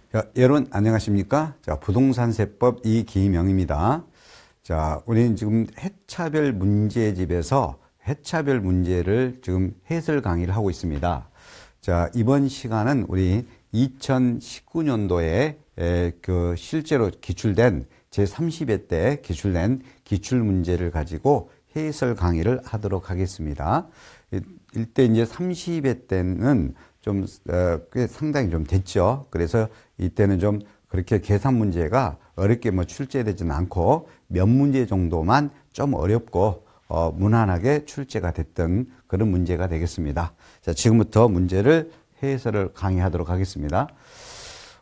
자, 여러분 안녕하십니까? 자, 부동산세법 이기명입니다. 자, 우리는 지금 해차별 문제집에서 해차별 문제를 지금 해설 강의를 하고 있습니다. 자, 이번 시간은 우리 2019년도에 실제로 기출된 제30회 때 기출된 기출 문제를 가지고 해설 강의를 하도록 하겠습니다. 이때 이제 30회 때는 좀 꽤 상당히 좀 됐죠. 그래서 이때는 좀 그렇게 계산 문제가 어렵게 뭐 출제되지는 않고 몇 문제 정도만 좀 어렵고 무난하게 출제가 됐던 그런 문제가 되겠습니다. 자, 지금부터 문제를 해설을 강의하도록 하겠습니다.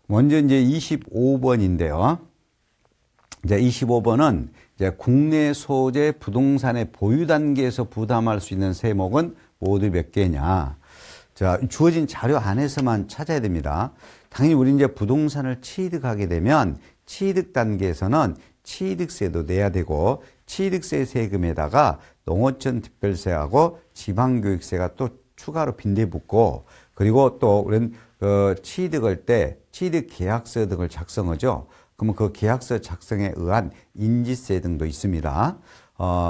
먼저 이제 25번인데요. 이제 25번은 이제 국내 소재 부동산의 보유 단계에서 부담할 수 있는 세목은 모두 몇 개냐. 자, 주어진 자료 안에서만 찾아야 됩니다. 당연히 우리 이제 부동산을 취득하게 되면 취득 단계에서는 취득세도 내야 되고 취득세 세금에다가 농어촌 특별세하고 지방교육세가 또 추가로 빈대붙고 그리고 또 우리는 취득할 때 취득계약서 등을 작성하죠. 그러면 그 계약서 작성에 의한 인지세 등도 있습니다.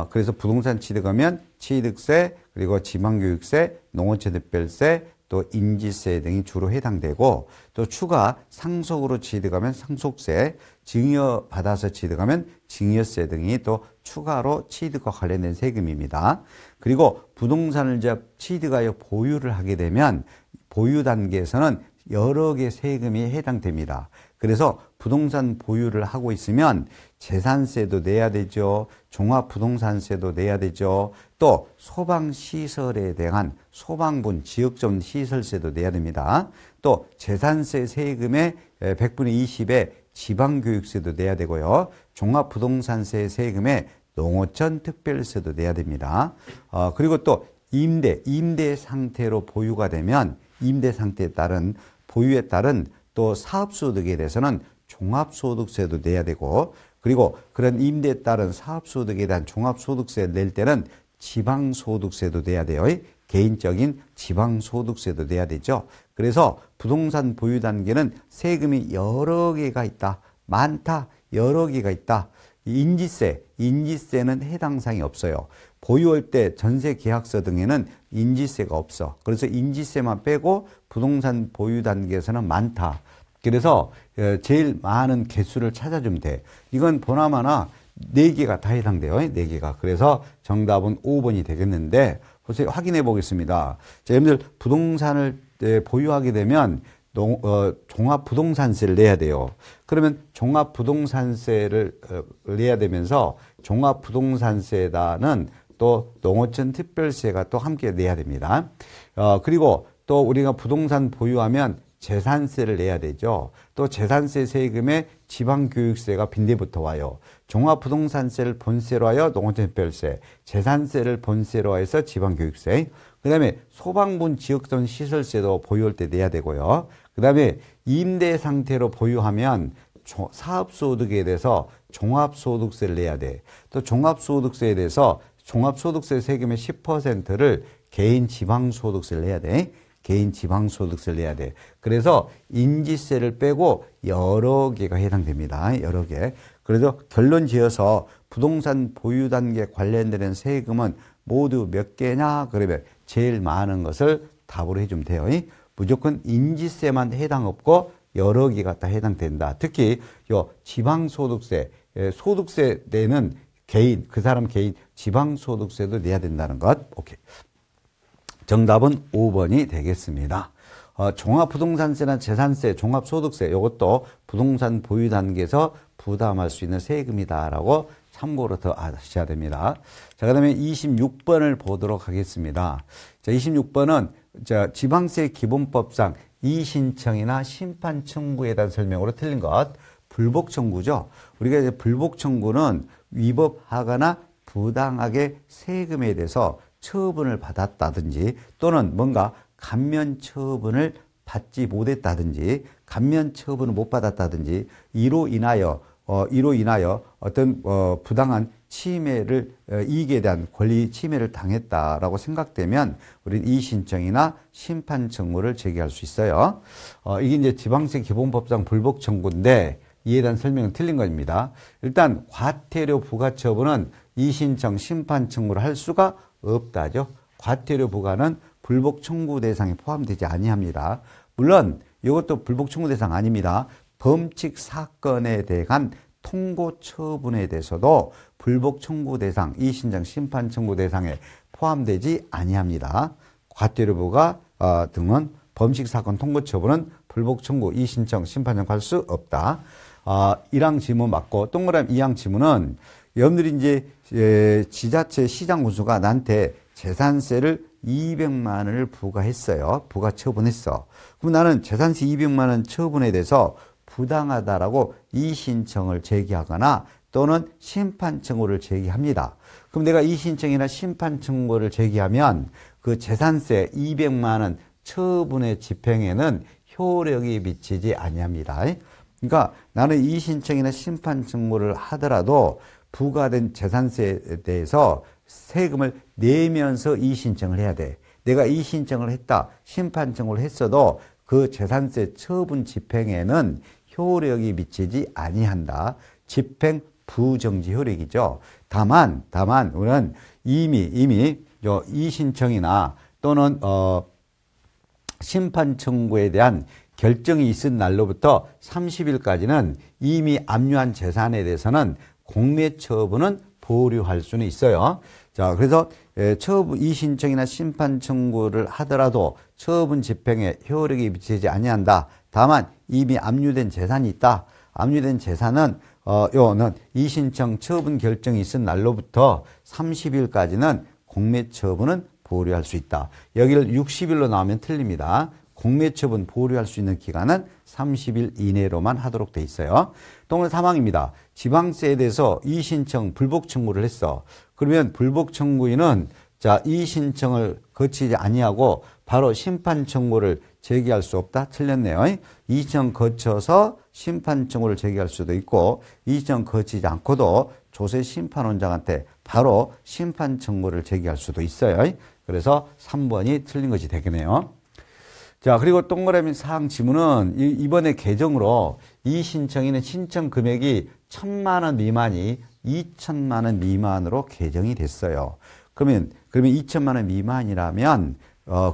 그래서 부동산 취득하면 취득세, 그리고 지방교육세, 농어촌 특별세, 또 인지세 등이 주로 해당되고 또 추가 상속으로 취득하면 상속세, 증여받아서 취득하면 증여세 등이 또 추가로 취득과 관련된 세금입니다. 그리고 부동산을 취득하여 보유를 하게 되면 보유 단계에서는 여러 개 세금이 해당됩니다. 그래서 부동산 보유를 하고 있으면 재산세도 내야 되죠. 종합부동산세도 내야 되죠. 또 소방시설에 대한 소방분 지역적 시설세도 내야 됩니다. 또 재산세 세금의 100분의 20의 지방교육세도 내야 되고요. 종합부동산세 세금의 농어촌 특별세도 내야 됩니다. 그리고 또 임대 상태로 보유가 되면 임대 상태에 따른 보유에 따른 또 사업소득에 대해서는 종합소득세도 내야 되고 그리고 그런 임대에 따른 사업소득에 대한 종합소득세 낼 때는 지방소득세도 내야 돼요. 개인적인 지방소득세도 내야 되죠. 그래서 부동산 보유 단계는 세금이 여러 개가 있다. 많다. 여러 개가 있다. 인지세는 해당 사항이 없어요. 보유할 때 전세 계약서 등에는 인지세가 없어. 그래서 인지세만 빼고 부동산 보유 단계에서는 많다. 그래서 제일 많은 개수를 찾아주면 돼. 이건 보나마나 4개가 다 해당돼요. 4개가. 그래서 정답은 5번이 되겠는데 보세요. 확인해 보겠습니다. 자, 여러분들 부동산을 보유하게 되면 종합부동산세를 내야 돼요. 그러면 종합부동산세를 내야 되면서 종합부동산세에다는 또 농어촌 특별세가 또 함께 내야 됩니다. 그리고 또 우리가 부동산 보유하면 재산세를 내야 되죠. 또 재산세 세금에 지방교육세가 빈대부터 와요. 종합부동산세를 본세로 하여 농어촌 특별세, 재산세를 본세로 해서 지방교육세, 그 다음에 소방분 지역적 시설세도 보유할 때 내야 되고요. 그 다음에 임대 상태로 보유하면 사업소득에 대해서 종합소득세를 내야 돼. 또 종합소득세에 대해서 종합소득세 세금의 10%를 개인 지방소득세를 내야 돼. 개인 지방소득세를 내야 돼. 그래서 인지세를 빼고 여러 개가 해당됩니다. 여러 개. 그래서 결론 지어서 부동산 보유 단계 관련되는 세금은 모두 몇 개냐? 그러면 제일 많은 것을 답으로 해주면 돼요. 무조건 인지세만 해당 없고 여러 개가 다 해당된다. 특히 요 지방소득세, 소득세 내는 개인, 그 사람 개인 지방소득세도 내야 된다는 것. 오케이. 정답은 5번이 되겠습니다. 종합부동산세나 재산세, 종합소득세 이것도 부동산 보유 단계에서 부담할 수 있는 세금이다라고 참고로 더 아셔야 됩니다. 자, 그다음에 26번을 보도록 하겠습니다. 자, 26번은 지방세 기본법상 이의신청이나 심판 청구에 대한 설명으로 틀린 것. 불복 청구죠. 우리가 이제 불복 청구는 위법하거나 부당하게 세금에 대해서 처분을 받았다든지 또는 뭔가 감면 처분을 받지 못했다든지 감면 처분을 못 받았다든지 이로 인하여 어떤 부당한 침해를 이익에 대한 권리 침해를 당했다라고 생각되면 우리는 이의신청이나 심판 청구를 제기할 수 있어요. 이게 이제 지방세 기본법상 불복 청구인데 이에 대한 설명은 틀린 겁니다. 일단 과태료 부과처분은 이의신청, 심판 청구를 할 수가 없다죠. 과태료 부과는 불복 청구 대상에 포함되지 아니합니다. 물론 이것도 불복 청구 대상 아닙니다. 범칙 사건에 대한 통고 처분에 대해서도 불복 청구 대상, 이의신청, 심판 청구 대상에 포함되지 아니합니다. 과태료 부과 등은 범칙 사건 통고 처분은 불복 청구, 이의신청, 심판 청구할 수 없다. 1항 지문 맞고 동그라미 2항 지문은 여러분들이 이제 지자체 시장 군수가 나한테 재산세를 200만 원을 부과했어요. 부과 처분했어. 그럼 나는 재산세 200만 원 처분에 대해서 부당하다라고 이의신청을 제기하거나 또는 심판 청구를 제기합니다. 그럼 내가 이의신청이나 심판 청구를 제기하면 그 재산세 200만 원 처분의 집행에는 효력이 미치지 아니합니다. 그러니까 나는 이의신청이나 심판 청구를 하더라도 부과된 재산세에 대해서 세금을 내면서 이의신청을 해야 돼. 내가 이의신청을 했다, 심판 청구를 했어도 그 재산세 처분 집행에는 효력이 미치지 아니한다. 집행 부정지 효력이죠. 다만 우리는 이미 이의신청이나 또는 심판 청구에 대한 결정이 있은 날로부터 30일까지는 이미 압류한 재산에 대해서는 공매 처분은 보류할 수는 있어요. 자, 그래서 이의신청이나 심판 청구를 하더라도 처분 집행에 효력이 미치지 아니한다. 다만 이미 압류된 재산이 있다. 압류된 재산은 요는 이의신청 처분 결정이 있은 날로부터 30일까지는 공매 처분은 보류할 수 있다. 여기를 60일로 나오면 틀립니다. 공매 처분 보류할 수 있는 기간은 30일 이내로만 하도록 돼 있어요. 동그라미 3항입니다. 지방세에 대해서 이의신청 불복 청구를 했어. 그러면 불복 청구인은 자, 이의신청을 거치지 아니하고 바로 심판 청구를 제기할 수 없다. 틀렸네요. 이의신청 거쳐서 심판 청구를 제기할 수도 있고 이의신청 거치지 않고도 조세 심판원장한테 바로 심판 청구를 제기할 수도 있어요. 그래서 3번이 틀린 것이 되겠네요. 자, 그리고 동그라미 4항 지문은 이번에 개정으로 이의신청인의 신청 금액이 1,000만 원 미만이 2천만 원 미만으로 개정이 됐어요. 그러면 2천만 원 미만이라면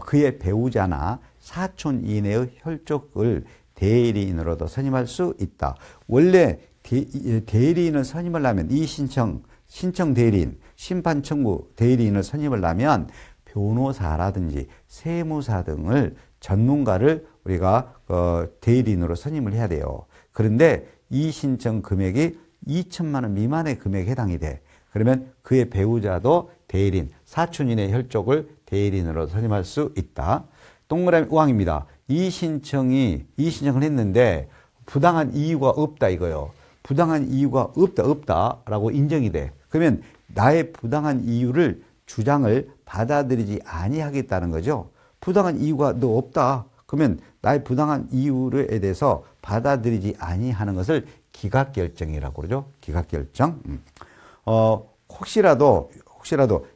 그의 배우자나 사촌 이내의 혈족을 대리인으로도 선임할 수 있다. 원래 대리인을 선임을 하면 이의신청, 신청 대리인, 심판 청구 대리인을 선임을 하면 변호사라든지 세무사 등을 전문가를 우리가 대리인으로 선임을 해야 돼요. 그런데 이의신청 금액이 2천만 원 미만의 금액에 해당이 돼. 그러면 그의 배우자도 대리인, 사촌인의 혈족을 대리인으로 선임할 수 있다. 동그라미 우항입니다. 이의신청을 했는데 부당한 이유가 없다 이거요. 부당한 이유가 없다라고 인정이 돼. 그러면 나의 부당한 이유를 주장을 받아들이지 아니하겠다는 거죠. 부당한 이유가 너 없다. 그러면 나의 부당한 이유에 대해서 받아들이지 아니하는 것을 기각결정이라고 그러죠. 기각결정. 혹시라도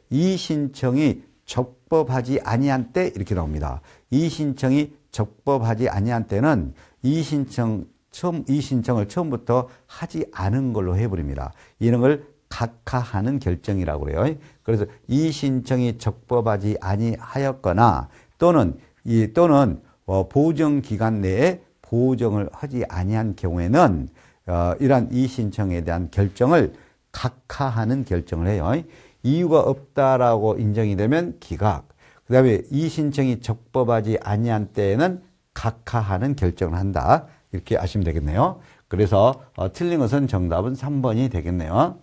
이의신청이 적법하지 아니한 때 이렇게 나옵니다. 이의신청이 적법하지 아니한 때는 이의신청을 처음부터 하지 않은 걸로 해버립니다. 이런 걸 각하하는 결정이라고 그래요. 그래서 이의신청이 적법하지 아니하였거나 또는 보정 기간 내에 보정을 하지 아니한 경우에는 이러한 이의신청에 대한 결정을 각하하는 결정을 해요. 이유가 없다라고 인정이 되면 기각. 그 다음에 이의신청이 적법하지 아니한 때에는 각하하는 결정을 한다. 이렇게 아시면 되겠네요. 그래서 틀린 것은 정답은 3번이 되겠네요.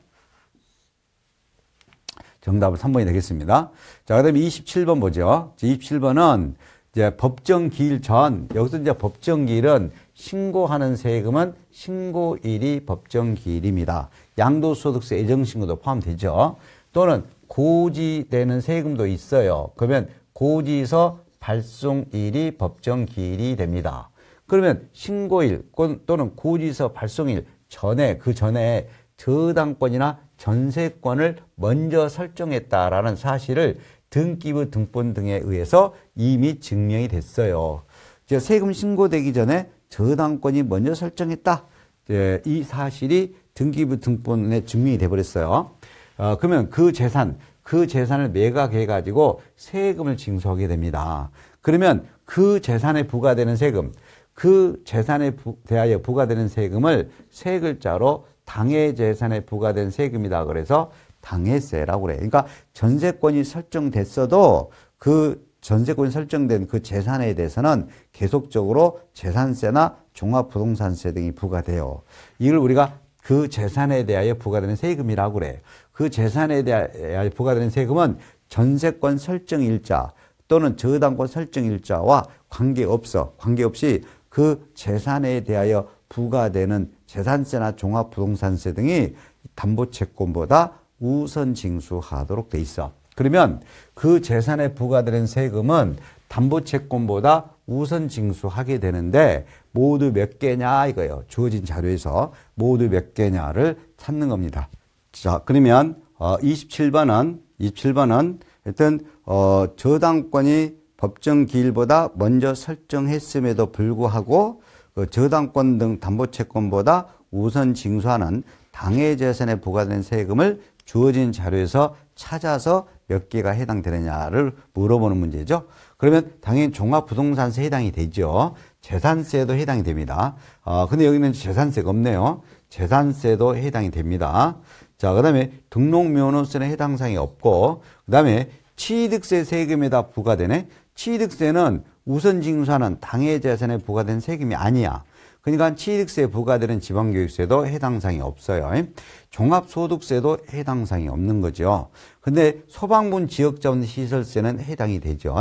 정답은 3번이 되겠습니다. 자, 그 다음에 27번 보죠. 27번은 이제 법정기일 전, 여기서 이제 법정기일은 신고하는 세금은 신고일이 법정기일입니다. 양도소득세 예정신고도 포함되죠. 또는 고지되는 세금도 있어요. 그러면 고지서 발송일이 법정기일이 됩니다. 그러면 신고일 또는 고지서 발송일 전에, 그 전에 저당권이나 전세권을 먼저 설정했다라는 사실을 등기부 등본 등에 의해서 이미 증명이 됐어요. 세금 신고되기 전에 저당권이 먼저 설정했다. 이 사실이 등기부 등본에 증명이 돼버렸어요. 그러면 그 재산을 매각해가지고 세금을 징수하게 됩니다. 그러면 그 재산에 부과되는 세금, 그 재산에 대하여 부과되는 세금을 세 글자로 당해재산에 부과된 세금이다. 그래서 당해세라고 그래요. 그러니까 전세권이 설정됐어도 그 전세권이 설정된 그 재산에 대해서는 계속적으로 재산세나 종합부동산세 등이 부과돼요. 이걸 우리가 그 재산에 대하여 부과되는 세금이라고 그래요. 그 재산에 대하여 부과되는 세금은 전세권 설정일자 또는 저당권 설정일자와 관계없이 그 재산에 대하여 부과되는 재산세나 종합부동산세 등이 담보채권보다 우선 징수하도록 돼 있어. 그러면 그 재산에 부과되는 세금은 담보채권보다 우선 징수하게 되는데 모두 몇 개냐 이거예요. 주어진 자료에서 모두 몇 개냐를 찾는 겁니다. 자, 그러면 27번은 일단 저당권이 법정 기일보다 먼저 설정했음에도 불구하고 그 저당권 등 담보채권보다 우선 징수하는 당해재산에 부과된 세금을 주어진 자료에서 찾아서 몇 개가 해당되느냐를 물어보는 문제죠. 그러면 당연히 종합부동산세 해당이 되죠. 재산세도 해당이 됩니다. 근데 여기는 재산세가 없네요. 재산세도 해당이 됩니다. 자, 그 다음에 등록면허세는 해당 사항이 없고, 그 다음에 취득세 세금에다 부과되네. 취득세는 우선 징수하는 당해재산에 부과된 세금이 아니야. 그러니까 취득세에 부과되는 지방교육세도 해당 사항이 없어요. 종합소득세도 해당 사항이 없는 거죠. 근데 소방분 지역자원시설세는 해당이 되죠.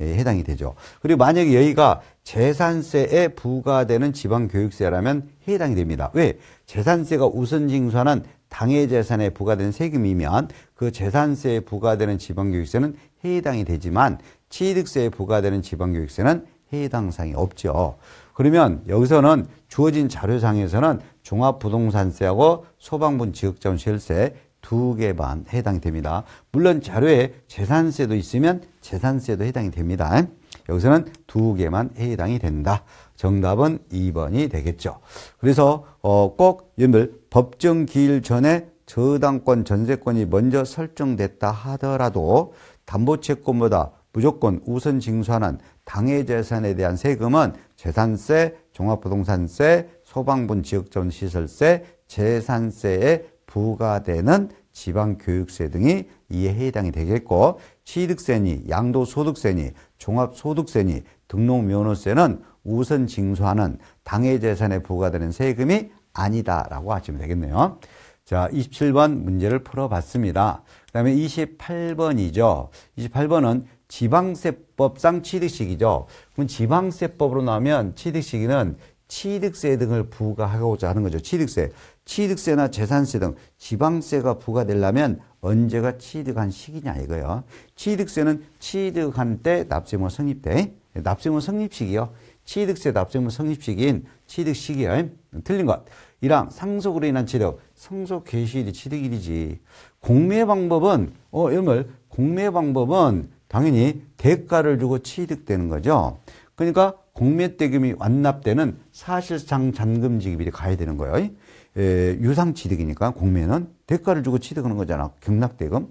해당이 되죠. 그리고 만약에 여기가 재산세에 부과되는 지방교육세라면 해당이 됩니다. 왜? 재산세가 우선 징수하는 당해재산에 부과된 세금이면 그 재산세에 부과되는 지방교육세는 해당이 되지만 취득세에 부과되는 지방교육세는 해당 사항이 없죠. 그러면 여기서는 주어진 자료상에서는 종합부동산세하고 소방분 지역자원시설세 두 개만 해당이 됩니다. 물론 자료에 재산세도 있으면 재산세도 해당이 됩니다. 여기서는 두 개만 해당이 된다. 정답은 2번이 되겠죠. 그래서 꼭 여러분들 법정 기일 전에 저당권 전세권이 먼저 설정됐다 하더라도 담보채권보다 무조건 우선 징수하는 당해재산에 대한 세금은 재산세, 종합부동산세, 소방분 지역자원시설세, 재산세에 부과되는 지방교육세 등이 이에 해당이 되겠고, 취득세니 양도소득세니 종합소득세니 등록면허세는 우선 징수하는 당해재산에 부과되는 세금이 아니다라고 하시면 되겠네요. 자, 27번 문제를 풀어봤습니다. 그 다음에 28번이죠. 28번은 지방세법상 취득시기죠. 그럼 지방세법으로 나오면 취득시기는 취득세 등을 부과하고자 하는 거죠. 취득세나 재산세 등 지방세가 부과되려면 언제가 취득한 시기냐 이거요. 취득세는 취득한 때 납세의무 성립돼. 납세의무 성립시기요. 취득세 납세의무 성립시기인 취득시기요. 틀린 것. 1항 상속으로 인한 취득. 상속 개시일이 취득일이지. 공매 방법은 여러분 공매 방법은 당연히 대가를 주고 취득되는 거죠. 그러니까 공매대금이 완납되는 사실상 잔금 지급일이 가야 되는 거예요. 유상취득이니까 공매는 대가를 주고 취득하는 거잖아. 경락대금.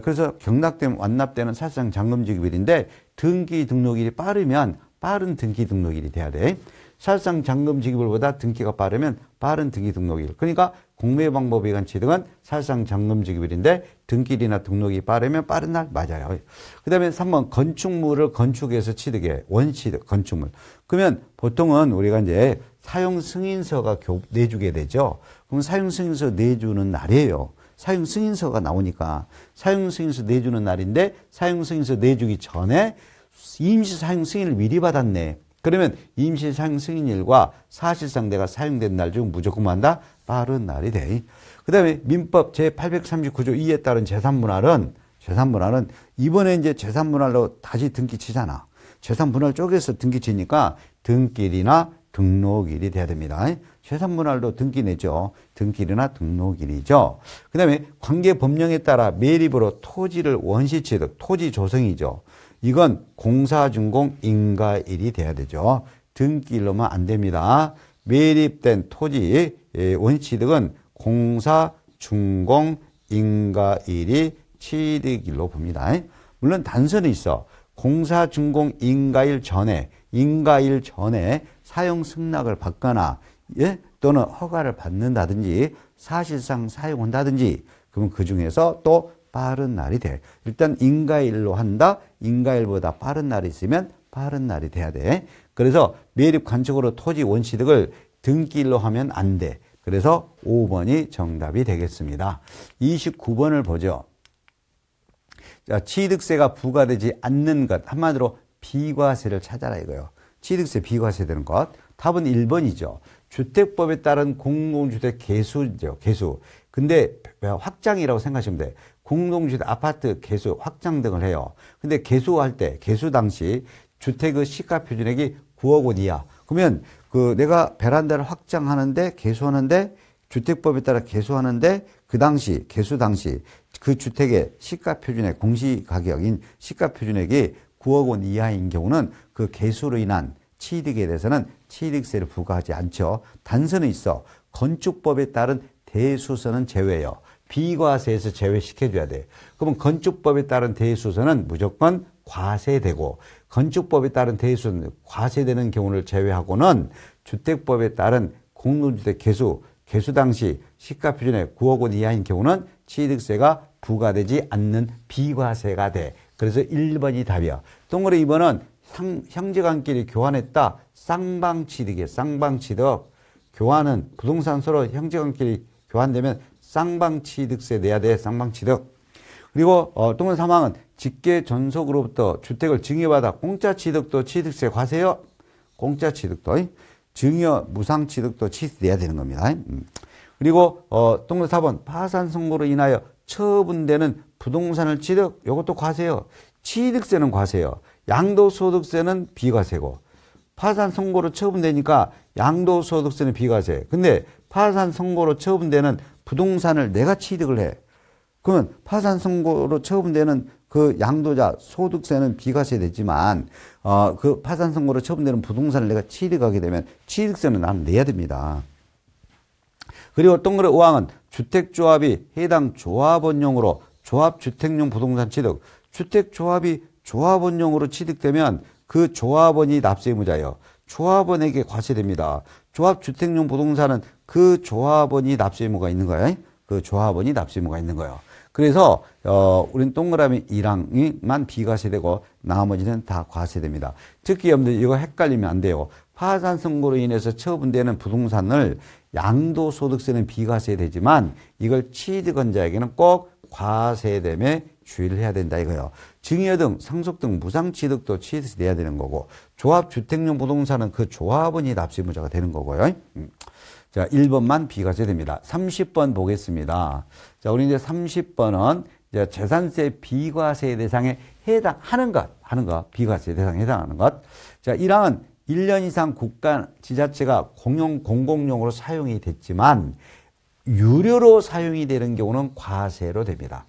그래서 경락되면 완납되는 사실상 잔금 지급일인데 등기 등록일이 빠르면 빠른 등기 등록일이 돼야 돼. 사실상 잔금 지급일보다 등기가 빠르면 빠른 등기 등록일. 그러니까 공매 방법에 의한 취득은 사실상 잔금 지급일인데 등기일이나 등록이 빠르면 빠른 날 맞아요. 그 다음에 3번 건축물을 건축해서 취득해. 원취득 건축물. 그러면 보통은 우리가 이제 사용 승인서가 내주게 되죠. 그럼 사용 승인서 내주는 날이에요. 사용 승인서가 나오니까 사용 승인서 내주는 날인데 사용 승인서 내주기 전에 임시 사용 승인을 미리 받았네. 그러면 임시 사용 승인일과 사실상 내가 사용된 날 중 무조건 한다? 빠른 날이 돼. 그 다음에 민법 제839조 2에 따른 재산분할은 이번에 이제 재산분할로 다시 등기치잖아. 재산분할 쪽에서 등기치니까 등기일이나 등록일이 돼야 됩니다. 재산분할도 등기내죠. 등기일이나 등록일이죠. 그 다음에 관계법령에 따라 매립으로 토지를 원시취득, 토지 조성이죠. 이건 공사준공 인가일이 돼야 되죠. 등기일로만 안 됩니다. 매립된 토지 원시취득은 공사준공 인가일이 취득일로 봅니다. 물론 단서는 있어. 공사준공 인가일 전에 사용 승낙을 받거나 또는 허가를 받는다든지 사실상 사용한다든지 그러면 그 중에서 또 빠른 날이 돼. 일단 인가일로 한다. 인가일보다 빠른 날이 있으면 빠른 날이 돼야 돼. 그래서 매립 관측으로 토지 원취득을 등기일로 하면 안 돼. 그래서 5번이 정답이 되겠습니다. 29번을 보죠. 자, 취득세가 부과되지 않는 것. 한마디로 비과세를 찾아라 이거요. 취득세 비과세 되는 것. 답은 1번이죠. 주택법에 따른 공동주택 개수죠. 개수. 근데 확장이라고 생각하시면 돼. 공동주택 아파트 개수 확장 등을 해요. 근데 개수할 때, 개수 당시 주택의 시가표준액이 9억 원 이하. 그러면 내가 베란다를 확장하는데 개수하는데 주택법에 따라 개수하는데 그 당시 개수 당시 그 주택의 시가표준액 공시가격인 시가표준액이 9억 원 이하인 경우는 그 개수로 인한 취득에 대해서는 취득세를 부과하지 않죠. 단서는 있어. 건축법에 따른 대수선은 제외예요. 비과세에서 제외시켜줘야 돼. 그러면 건축법에 따른 대수선은 무조건 과세되고 건축법에 따른 대수선 과세되는 경우를 제외하고는 주택법에 따른 공동주택 개수 당시 시가표준액 9억 원 이하인 경우는 취득세가 부과되지 않는 비과세가 돼. 그래서 1번이 답이야. 동그래 2번은 형제간끼리 교환했다. 쌍방취득이에요. 쌍방취득. 교환은 부동산 서로 형제간끼리 교환되면 쌍방취득세 내야 돼. 쌍방취득. 그리고 동그래 3항은 직계 전속으로부터 주택을 증여받아 공짜취득도 취득세 과세요. 공짜취득도. 증여 무상취득도 취득 내야 되는 겁니다. 그리고 동그래 4번 파산 선고로 인하여 처분되는 부동산을 취득. 이것도 과세요. 취득세는 과세요. 양도소득세는 비과세고 파산 선고로 처분되니까 양도소득세는 비과세. 근데 파산 선고로 처분되는 부동산을 내가 취득을 해. 그러면 파산 선고로 처분되는 그 양도자 소득세는 비과세 되지만 그 파산 선고로 처분되는 부동산을 내가 취득하게 되면 취득세는 나는 내야 됩니다. 그리고 동그래 5항은 주택조합이 해당 조합원용으로 조합주택용 부동산 취득. 주택조합이 조합원용으로 취득되면 그 조합원이 납세의무자예요. 조합원에게 과세됩니다. 조합주택용 부동산은 그 조합원이 납세의무가 있는 거예요. 그 조합원이 납세의무가 있는 거예요. 그래서 우리는 동그라미 1항만 비과세되고 나머지는 다 과세됩니다. 특히 여러분들 이거 헷갈리면 안 돼요. 파산 선고로 인해서 처분되는 부동산을 양도소득세는 비과세되지만 이걸 취득한 자에게는 꼭 과세됨에 주의를 해야 된다 이거예요. 증여 등 상속 등 무상취득도 취득세 내야 되는 거고 조합주택용 부동산은 그 조합원이 납세의무자가 되는 거고요. 자, 1번만 비과세됩니다. 30번 보겠습니다. 자, 우리 이제 30번은 이제 재산세 비과세 대상에 해당하는 것, 비과세 대상에 해당하는 것. 자, 1항은 1년 이상 국가 지자체가 공공용으로 사용이 됐지만 유료로 사용이 되는 경우는 과세로 됩니다.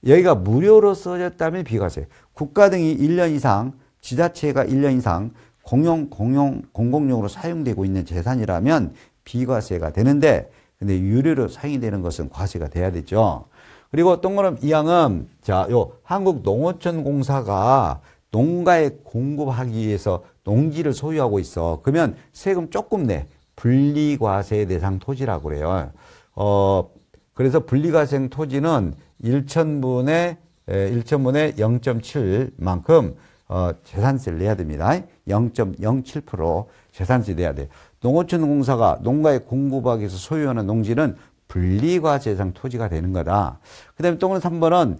여기가 무료로 써졌다면 비과세. 국가 등이 1년 이상, 지자체가 1년 이상 공공용으로 사용되고 있는 재산이라면 비과세가 되는데 근데 유료로 사용이 되는 것은 과세가 돼야 되죠. 그리고 동그라미 2항은 자, 요 한국농어촌공사가 농가에 공급하기 위해서 농지를 소유하고 있어. 그러면 세금 조금 내. 분리과세 대상 토지라고 그래요. 그래서 분리과세 토지는 1천분의 0.7만큼 재산세를 내야 됩니다. 0.07% 재산세 내야 돼. 농어촌공사가 농가에 공급하기 위해서 소유하는 농지는 분리과세 대상 토지가 되는 거다. 그 다음에 또 3번은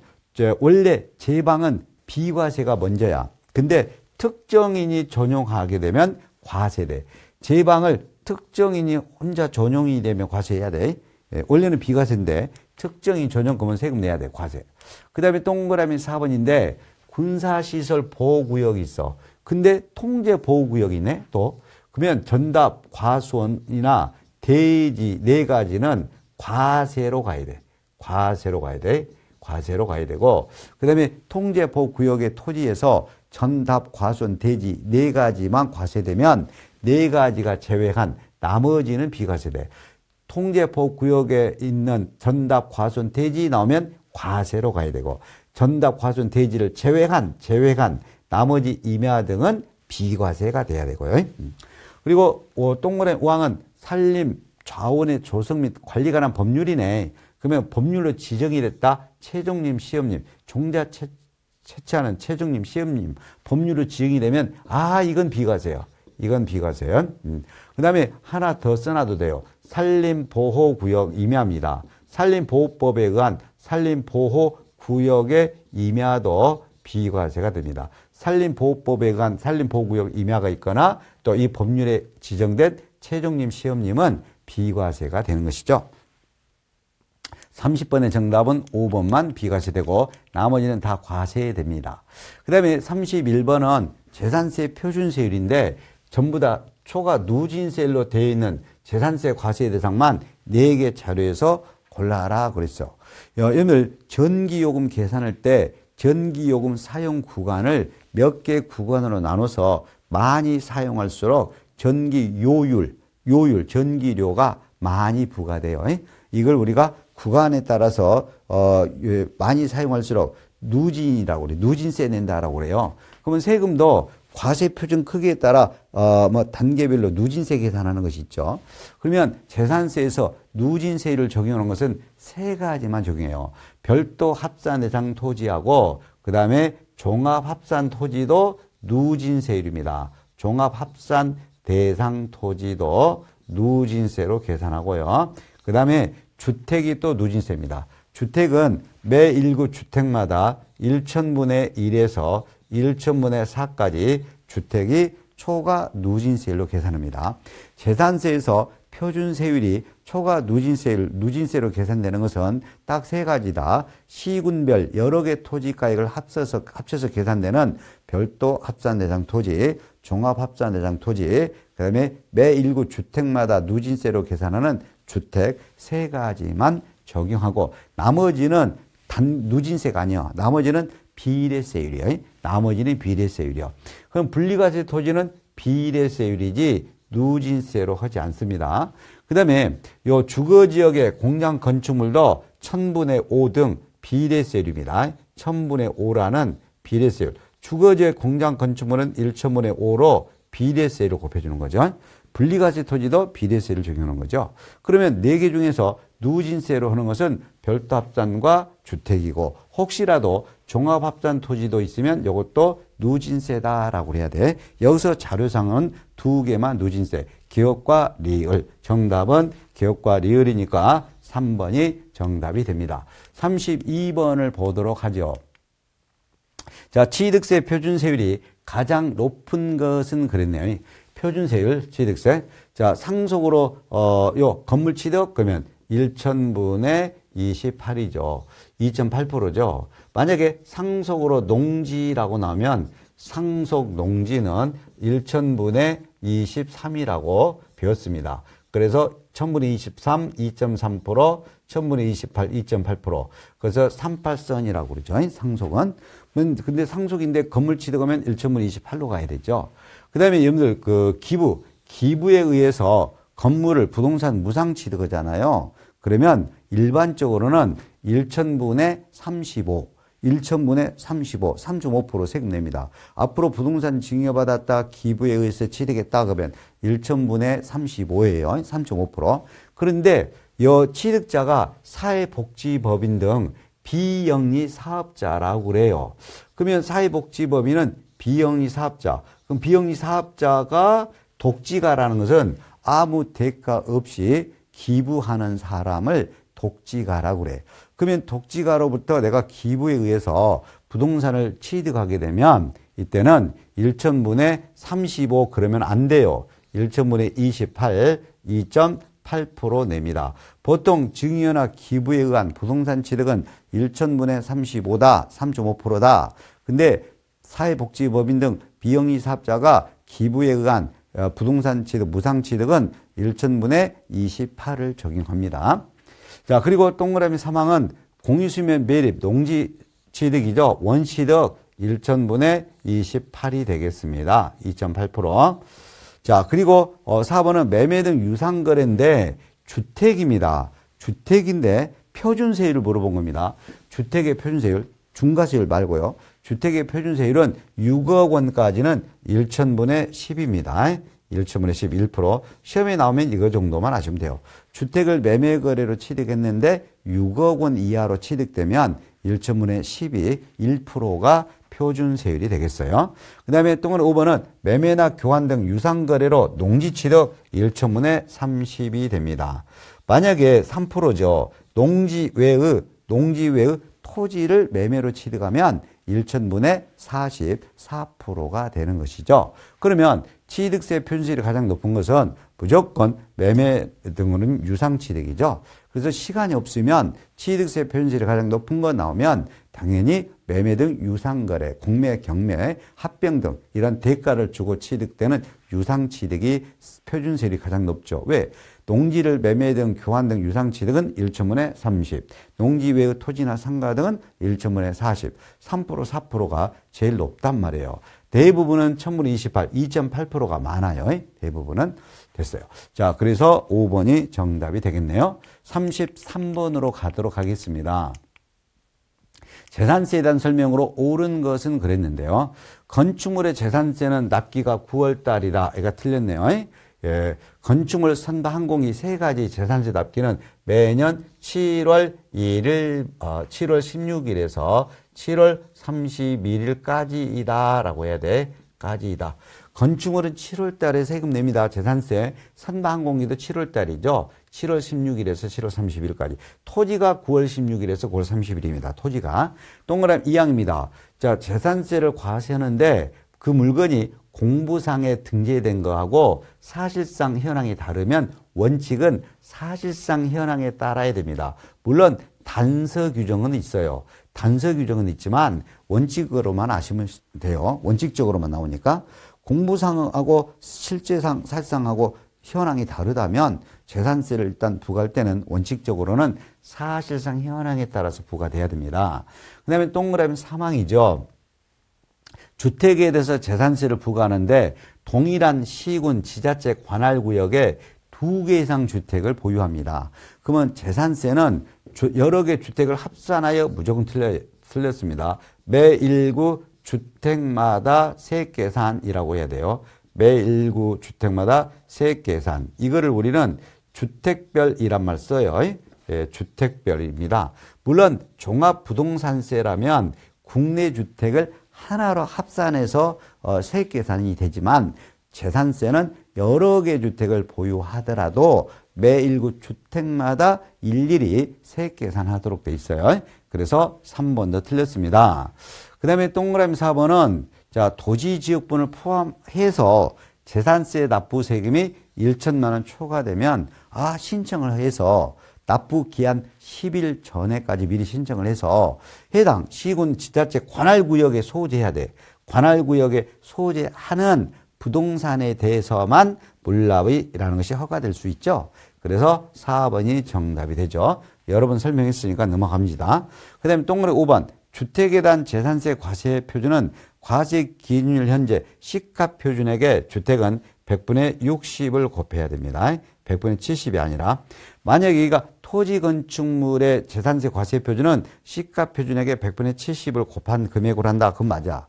원래 제방은 비과세가 먼저야. 근데 특정인이 전용하게 되면 과세돼. 제방을 특정인이 혼자 전용이 되면 과세해야 돼. 원래는 비과세인데 특정인 전용 그러면 세금 내야 돼. 과세. 그 다음에 동그라미 4번인데 군사시설 보호구역이 있어. 근데 통제보호구역이네 또. 그러면 전답, 과수원이나 대지 네 가지는 과세로 가야 돼. 과세로 가야 돼. 과세로 가야 되고, 그 다음에 통제보호구역의 토지에서 전답, 과수원, 대지 네 가지만 과세되면 네 가지가 제외한 나머지는 비과세돼. 통제보호구역에 있는 전답, 과수원, 대지 나오면 과세로 가야 되고, 전답, 과수원, 대지를 제외한 나머지 임야 등은 비과세가 돼야 되고요. 그리고 동물의 우항은 산림, 자원의 조성 및 관리 관한 법률이네. 그러면 법률로 지정이 됐다. 최종님, 시험님, 종자 채취하는 최종님, 시험님 법률로 지정이 되면 이건 비과세요. 이건 비과세요. 그 다음에 하나 더 써놔도 돼요. 산림보호구역 임야입니다. 산림보호법에 의한 산림보호구역의 임야도 비과세가 됩니다. 산림보호법에 의한 산림보호구역 임야가 있거나 또 이 법률에 지정된 최종님, 시험님은 비과세가 되는 것이죠. 30번의 정답은 5번만 비과세되고 나머지는 다 과세됩니다. 그 다음에 31번은 재산세 표준세율인데 전부 다 초과 누진세율로 되어 있는 재산세 과세 대상만 4개 자료에서 골라라 그랬어. 오늘 전기요금 계산할 때 전기요금 사용 구간을 몇 개 구간으로 나눠서 많이 사용할수록 전기요율, 전기료가 많이 부과돼요. 이걸 우리가 구간에 따라서 많이 사용할수록 누진이라고 그래요. 누진세 낸다라고 그래요. 그러면 세금도 과세 표준 크기에 따라 단계별로 누진세 계산하는 것이 있죠. 그러면 재산세에서 누진세율을 적용하는 것은 3가지만 적용해요. 별도 합산 대상 토지하고 그 다음에 종합 합산 토지도 누진세율입니다. 종합 합산 대상 토지도 누진세로 계산하고요. 그 다음에 주택이 또 누진세입니다. 주택은 매 1구 주택마다 1천분의 1에서 1천분의 4까지 주택이 초과 누진세율로 계산합니다. 재산세에서 표준세율이 초과 누진세로 계산되는 것은 딱 3가지다. 시군별 여러 개 토지가액을 합쳐서 계산되는 별도 합산대상 토지, 종합합산대상 토지, 그 다음에 매 1구 주택마다 누진세로 계산하는 주택 3가지만 적용하고 나머지는 누진세가 아니야. 나머지는 비례세율이에요. 나머지는 비례세율이요. 그럼 분리과세 토지는 비례세율이지 누진세로 하지 않습니다. 그 다음에 요 주거지역의 공장 건축물도 1000분의 5 등 비례세율입니다. 1000분의 5라는 비례세율. 주거지역 공장 건축물은 1000분의 5로 비례세율을 곱해주는 거죠. 분리과세 토지도 비례세율을 적용하는 거죠. 그러면 4개 중에서 누진세로 하는 것은 별도 합산과 주택이고 혹시라도 종합합산 토지도 있으면 이것도 누진세다라고 해야 돼. 여기서 자료상은 2개만 누진세. 기업과 리을. 정답은 기업과 리을이니까 3번이 정답이 됩니다. 32번을 보도록 하죠. 자, 취득세 표준세율이 가장 높은 것은 그랬네요. 표준세율, 취득세. 자, 상속으로, 요, 건물 취득, 그러면 1천분의 28이죠. 2.8%죠. 만약에 상속으로 농지라고 나오면 상속 농지는 1천분의 23이라고 배웠습니다. 그래서 1000분의 23, 2.3%, 1000분의 28, 2.8%. 그래서 38선이라고 그러죠. 상속은. 근데 상속인데 건물 취득하면 1000분의 28로 가야 되죠. 그 다음에 여러분들 기부에 의해서 건물을 부동산 무상 취득하잖아요. 그러면 일반적으로는 1000분의 35, 1000분의 35, 3.5% 세금 냅니다. 앞으로 부동산 증여받았다 기부에 의해서 취득했다 그러면 1000분의 35예요. 3.5%. 그런데 이 취득자가 사회복지법인 등 비영리 사업자라고 그래요. 그러면 사회복지법인은 비영리 사업자. 그럼 비영리 사업자가 독지가라는 것은 아무 대가 없이 기부하는 사람을 독지가라고 그래. 그러면 독지가로부터 내가 기부에 의해서 부동산을 취득하게 되면 이때는 1000분의 35 그러면 안 돼요. 1000분의 28, 2.8% 냅니다. 보통 증여나 기부에 의한 부동산 취득은 1000분의 35다, 3.5%다. 근데 사회복지법인 등 비영리 사업자가 기부에 의한 부동산 취득, 무상 취득은 1천분의 28을 적용합니다. 자, 그리고 동그라미 3항은 공유수면 매립, 농지 취득이죠. 원취득 1천분의 28이 되겠습니다. 2.8%. 자, 그리고 4번은 매매 등 유상거래인데 주택입니다. 주택인데 표준세율을 물어본 겁니다. 주택의 표준세율, 중과세율 말고요. 주택의 표준세율은 6억 원까지는 1천분의 10입니다. 1천분의 10, 1%. 시험에 나오면 이거 정도만 하시면 돼요. 주택을 매매거래로 취득했는데 6억 원 이하로 취득되면 1천분의 10이 1%가 표준세율이 되겠어요. 그 다음에 또 5번은 매매나 교환 등 유상거래로 농지취득 1천분의 30이 됩니다. 만약에 3%죠. 농지 외의 토지를 매매로 취득하면 1천분의 44%가 되는 것이죠. 그러면 취득세 표준세율이 가장 높은 것은 무조건 매매 등은 유상취득이죠. 그래서 시간이 없으면 취득세 표준세율이 가장 높은 거 나오면 당연히 매매 등 유상거래, 공매, 경매, 합병 등 이런 대가를 주고 취득되는 유상취득이 표준세율이 가장 높죠. 왜? 농지를 매매 등 교환 등 유상취득은 1천분의 30, 농지 외의 토지나 상가 등은 1천분의 40, 3%, 4%가 제일 높단 말이에요. 대부분은 1000분의 28, 2.8%가 많아요. 대부분은 됐어요. 자, 그래서 5번이 정답이 되겠네요. 33번으로 가도록 하겠습니다. 재산세에 대한 설명으로 옳은 것은 그랬는데요. 건축물의 재산세는 납기가 9월 달이다. 얘가 틀렸네요. 예, 건축물 선박 항공기 세 가지 재산세 납기는 매년 7월 16일에서 7월 31일까지이다 라고 해야 돼. 까지이다. 건축물은 7월 달에 세금 냅니다. 재산세. 선박 항공기도 7월 달이죠. 7월 16일에서 7월 30일까지. 토지가 9월 16일에서 9월 30일입니다. 토지가. 동그라미 2항입니다. 자, 재산세를 과세하는데 그 물건이 공부상에 등재된 거하고 사실상 현황이 다르면 원칙은 사실상 현황에 따라야 됩니다. 물론 단서 규정은 있어요. 단서 규정은 있지만 원칙으로만 아시면 돼요. 원칙적으로만 나오니까. 공부상하고 실제상, 사실상하고 현황이 다르다면 재산세를 일단 부과할 때는 원칙적으로는 사실상 현황에 따라서 부과돼야 됩니다. 그 다음에 동그라미 3항이죠. 주택에 대해서 재산세를 부과하는데 동일한 시군, 지자체, 관할구역에 2개 이상 주택을 보유합니다. 그러면 재산세는 여러 개 주택을 합산하여 무조건 틀렸습니다. 매 1구 주택마다 세액계산이라고 해야 돼요. 매 1구 주택마다 세액계산. 이거를 우리는 주택별이란 말 써요. 예, 주택별입니다. 물론 종합부동산세라면 국내 주택을 하나로 합산해서 세액계산이 되지만 재산세는 여러 개 주택을 보유하더라도 매 1구 주택마다 일일이 세액계산하도록 돼 있어요. 그래서 3번도 틀렸습니다. 그 다음에 동그라미 4번은 자, 도지지역분을 포함해서 재산세 납부 세금이 1천만 원 초과되면 신청을 해서 납부 기한 10일 전에까지 미리 신청을 해서 해당 시군 지자체 관할구역에 소재해야 돼. 관할구역에 소재하는 부동산에 대해서만 물납이라는 것이 허가될 수 있죠. 그래서 4번이 정답이 되죠. 여러 번 설명했으니까 넘어갑니다. 그 다음에 동그라미 5번. 주택에 대한 재산세 과세 표준은 과세 기준일 현재 시가 표준액에 주택은 100분의 60을 곱해야 됩니다. 100분의 70이 아니라. 만약에 여기가 토지 건축물의 재산세 과세 표준은 시가 표준액에 100분의 70을 곱한 금액으로 한다. 그건 맞아.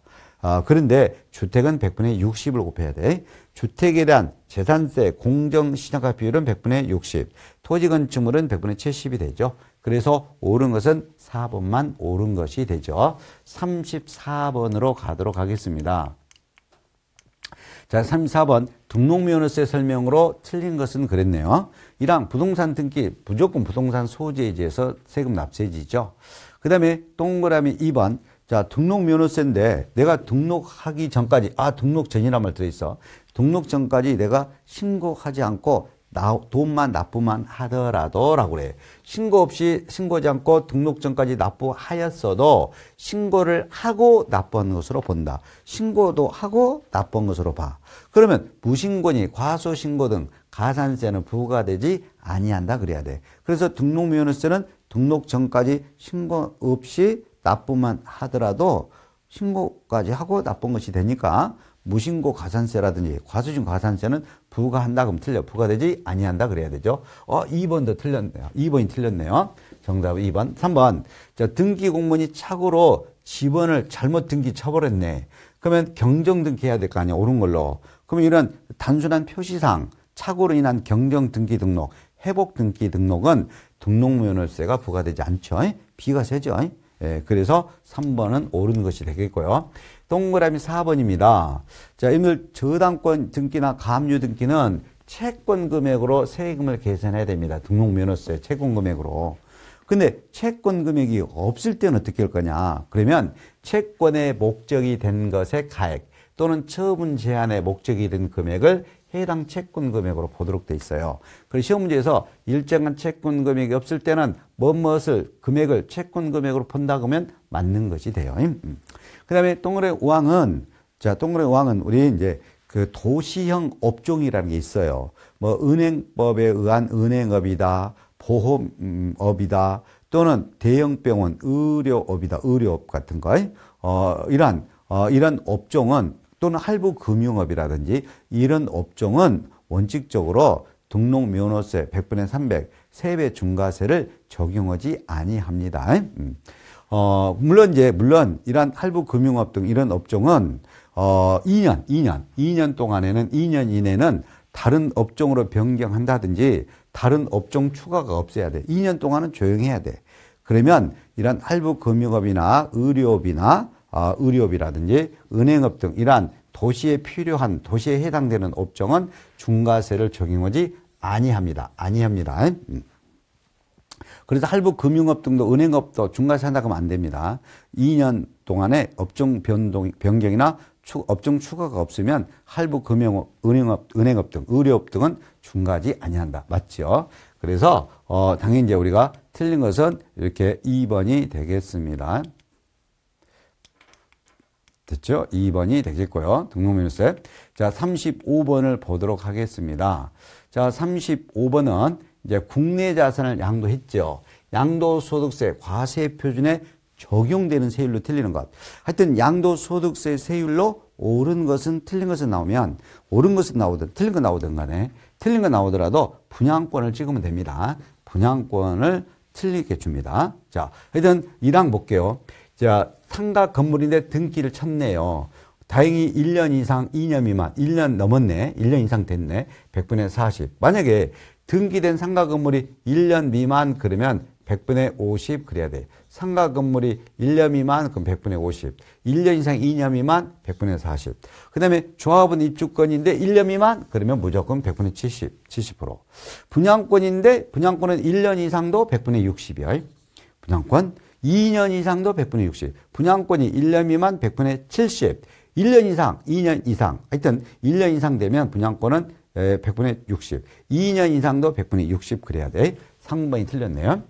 그런데 주택은 100분의 60을 곱해야 돼. 주택에 대한 재산세 공정시장가 비율은 100분의 60. 토지 건축물은 100분의 70이 되죠. 그래서 옳은 것은 4번만 옳은 것이 되죠. 34번으로 가도록 하겠습니다. 자, 34번 등록면허세 설명으로 틀린 것은 그랬네요. 1항 부동산 등기 무조건 부동산 소재에 의해서 세금 납세지죠. 그 다음에 동그라미 2번 자, 등록면허세인데 내가 등록하기 전까지 등록 전이란 말 들어있어. 등록 전까지 내가 신고하지 않고 돈만 납부만 하더라도 라고 그래. 신고 없이 신고하지 않고 등록 전까지 납부하였어도 신고를 하고 납부한 것으로 본다. 신고도 하고 납부한 것으로 봐. 그러면 무신고니 과소신고 등 가산세는 부과되지 아니한다 그래야 돼. 그래서 등록면허세는 등록 전까지 신고 없이 납부만 하더라도 신고까지 하고 납부한 것이 되니까 무신고 가산세라든지 과소신고 가산세는 부과한다 그러면 틀려. 부과되지 아니한다 그래야 되죠. 2번도 틀렸네요. 2번이 틀렸네요. 정답은 2번. 3번. 자, 등기 공무원이 착오로 집원을 잘못 등기 쳐버렸네. 그러면 경정 등기해야 될 거 아니야. 옳은 걸로. 그러면 이런 단순한 표시상 착오로 인한 경정 등기 등록, 회복 등기 등록은 등록면허세가 부과되지 않죠. 비과세죠. 예, 그래서 3번은 옳은 것이 되겠고요. 동그라미 4번입니다. 자, 이들 저당권 등기나 가압류 등기는 채권 금액으로 세금을 계산해야 됩니다. 등록면허세 채권 금액으로. 근데 채권 금액이 없을 때는 어떻게 할 거냐? 그러면 채권의 목적이 된 것의 가액 또는 처분 제한의 목적이 된 금액을 해당 채권 금액으로 보도록 돼 있어요. 그래서 시험 문제에서 일정한 채권 금액이 없을 때는 무엇을 금액을 채권 금액으로 본다 그러면 맞는 것이 돼요. 그 다음에 동그라미 5항은, 자, 동그라미 5항은 우리 이제 그 도시형 업종이라는 게 있어요. 뭐 은행법에 의한 은행업이다, 보험업이다, 또는 대형병원 의료업이다, 의료업 같은 거. 이런 업종은 또는 할부금융업이라든지 이런 업종은 원칙적으로 등록면허세 100분의 300 세배 중과세를 적용하지 아니합니다. 물론 이런 할부금융업 등 이런 업종은 2년 동안에는 2년 이내는 다른 업종으로 변경한다든지 다른 업종 추가가 없어야 돼. 2년 동안은 조용해야 돼. 그러면 이런 할부금융업이나 의료업이나 의료업이라든지 은행업 등 이러한 도시에 필요한 도시에 해당되는 업종은 중과세를 적용하지 아니합니다. 그래서 할부금융업 등도 은행업도 중과세 한다고 하면 안 됩니다. 2년 동안에 업종 변경이나 업종 추가가 없으면 할부금융업, 은행업 등 의료업 등은 중과하지 아니한다. 맞죠? 그래서 당연히 이제 우리가 틀린 것은 이렇게 2번이 되겠습니다. 됐죠? 2번이 되겠고요. 등록면허세. 자, 35번을 보도록 하겠습니다. 자, 35번은 이제 국내 자산을 양도했죠. 양도소득세 과세 표준에 적용되는 세율로 틀리는 것. 하여튼 양도소득세 세율로 옳은 것은 틀린 것은 나오면 옳은 것은 나오든 틀린 거 나오든 간에 틀린 거 나오더라도 분양권을 찍으면 됩니다. 분양권을 틀리게 줍니다. 자, 하여튼 1항 볼게요. 자, 상가 건물인데 등기를 쳤네요. 다행히 1년 이상 2년 미만 1년 넘었네. 1년 이상 됐네. 100분의 40. 만약에 등기된 상가 건물이 1년 미만 그러면 100분의 50 그래야 돼. 상가 건물이 1년 미만 그럼 100분의 50. 1년 이상 2년 미만 100분의 40. 그 다음에 조합은 입주권인데 1년 미만 그러면 무조건 100분의 70%. 분양권인데 분양권은 1년 이상도 100분의 60이야. 분양권. 2년 이상도 100분의 60. 분양권이 1년 미만 100분의 70. 1년 이상, 2년 이상. 하여튼 1년 이상 되면 분양권은 100분의 60. 2년 이상도 100분의 60 그래야 돼. 3번이 틀렸네요.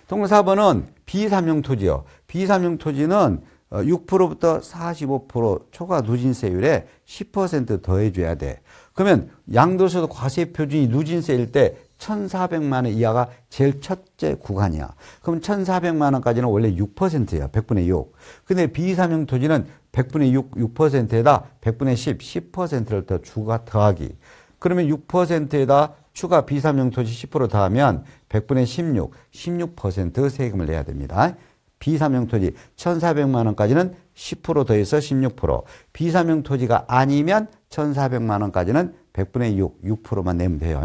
동물 4번은 비삼용 토지요. 비삼용 토지는 6%부터 45% 초과 누진세율에 10% 더해줘야 돼. 그러면 양도소득 과세 표준이 누진세일 때 1,400만 원 이하가 제일 첫째 구간이야. 그럼 1,400만 원까지는 원래 6%야. 100분의 6. 근데 비삼용 토지는 100분의 6%에다 100분의 10%를 더 더하기. 그러면 6%에다 추가 비삼용 토지 10% 더하면 100분의 16% 세금을 내야 됩니다. 비삼용 토지 1,400만 원까지는 10% 더해서 16%. 비삼용 토지가 아니면 1,400만 원까지는 100분의 6%만 내면 돼요.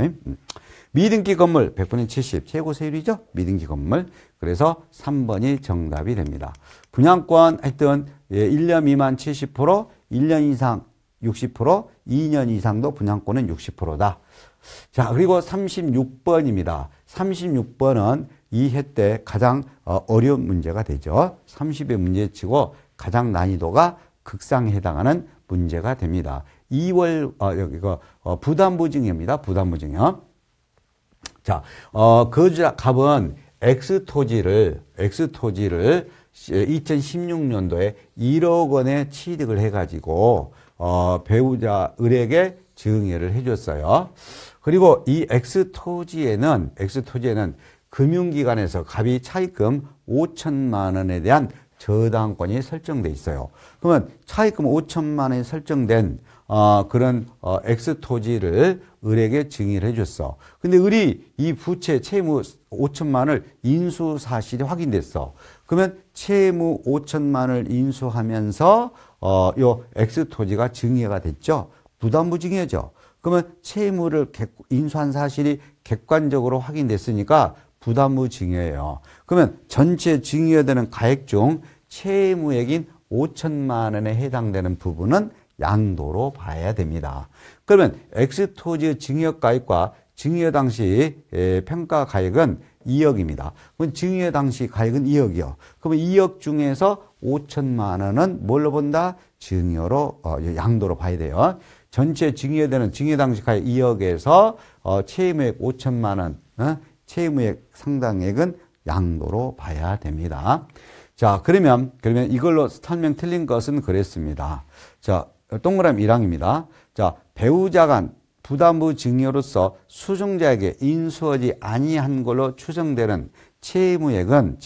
미등기 건물 100분의 70 최고 세율이죠. 미등기 건물. 그래서 3번이 정답이 됩니다. 분양권 하여튼 1년 미만 70%, 1년 이상 60%, 2년 이상도 분양권은 60%다. 자, 그리고 36번입니다. 36번은 이 해 때 가장 어려운 문제가 되죠. 30의 문제치고 가장 난이도가 극상에 해당하는 문제가 됩니다. 2월 이거 부담보증입니다. 부담보증이요. 자, 거주자 갑은 X토지를 2016년도에 1억 원의 취득을 해가지고, 배우자 을에게 증여를 해줬어요. 그리고 이 X토지에는 금융기관에서 갑이 차입금 5천만 원에 대한 저당권이 설정돼 있어요. 그러면 차입금 5천만 원이 설정된 그런 X토지를 을에게 증여를 해줬어. 근데 을이 이 부채 채무 5천만 원을 인수 사실이 확인됐어. 그러면 채무 5천만 원을 인수하면서 요 X토지가 증여가 됐죠. 부담부 증여죠. 그러면 채무를 인수한 사실이 객관적으로 확인됐으니까 부담부 증여예요. 그러면 전체 증여되는 가액 중 채무액인 5천만 원에 해당되는 부분은 양도로 봐야 됩니다. 그러면 X토지 증여가액과 증여 당시 평가가액은 2억입니다. 그럼 증여 당시 가액은 2억이요. 그러면 2억 중에서 5천만 원은 뭘로 본다? 증여로, 양도로 봐야 돼요. 전체 증여되는 증여 당시 가액 2억에서 채무액 5천만 원, 채무액 상당액은 양도로 봐야 됩니다. 자, 그러면 이걸로 설명 틀린 것은 그랬습니다. 자, 동그라미 1항입니다. 자, 배우자 간 부담부 증여로서 수증자에게 인수하지 아니한 걸로 추정되는 채무액은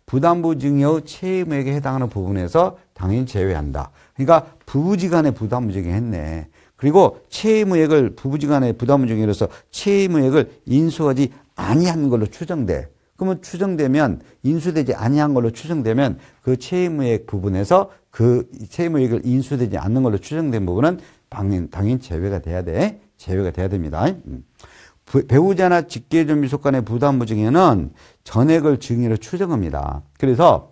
부담부 증여의 채무액에 해당하는 부분에서 당연히 제외한다. 그러니까 부부지간에 부담부 증여했네. 그리고 채무액을 부부지간에 부담부 증여로서 채무액을 인수하지 아니한 걸로 추정돼. 그러면 추정되면 인수되지 아니한 걸로 추정되면 그 채무액 부분에서 그 채무액을 인수되지 않는 걸로 추정된 부분은 당연히 제외가 돼야 돼. 제외가 돼야 됩니다. 배우자나 직계존비속 간의 부담부 증여는 전액을 증여로 추정합니다. 그래서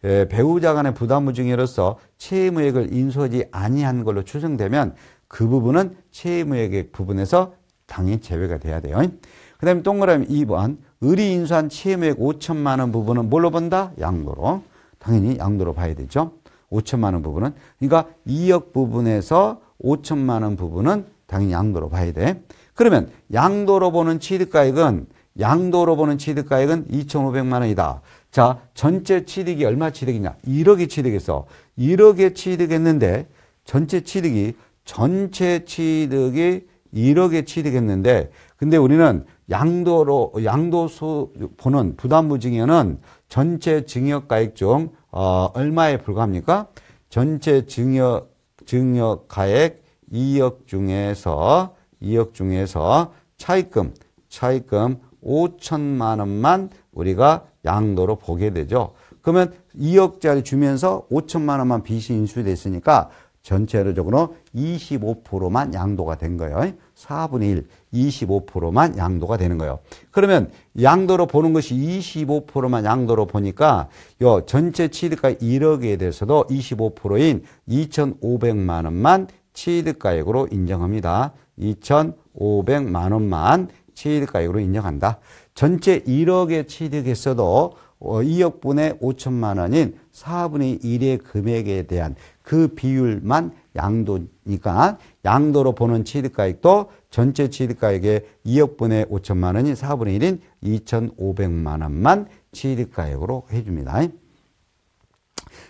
배우자 간의 부담부 증여로서 채무액을 인수하지 아니한 걸로 추정되면 그 부분은 채무액 부분에서 당연히 제외가 돼야 돼요. 그 다음에 동그라미 2번 을이 인수한 채무액 5천만 원 부분은 뭘로 본다? 양도로. 당연히 양도로 봐야 되죠. 5천만 원 부분은. 그러니까 2억 부분에서 5천만 원 부분은 당연히 양도로 봐야 돼. 그러면 양도로 보는 취득가액은 2,500만 원이다. 자, 전체 취득이 얼마 취득이냐? 1억이 취득했어. 1억에 취득했는데 전체 취득이 1억에 취득했는데 근데 우리는 양도소 보는 부담부 증여는 전체 증여가액 중 얼마에 불과합니까? 전체 증여가액 2억 중에서 차입금 5천만 원만 우리가 양도로 보게 되죠. 그러면 2억짜리 주면서 5천만 원만 빚이 인수됐으니까 전체적으로 25%만 양도가 된 거예요. 4분의 1, 25%만 양도가 되는 거예요. 그러면 양도로 보는 것이 25%만 양도로 보니까 요 전체 취득가 1억에 대해서도 25%인 2,500만 원만 취득가액으로 인정합니다. 2,500만 원만 취득가액으로 인정한다. 전체 1억에 취득했어도 2억분의 5천만 원인 4분의 1의 금액에 대한 그 비율만 양도니까 양도로 보는 취득가액도 전체 취득가액의 2억분의 5천만 원인 4분의 1인 2,500만 원만 취득가액으로 해줍니다.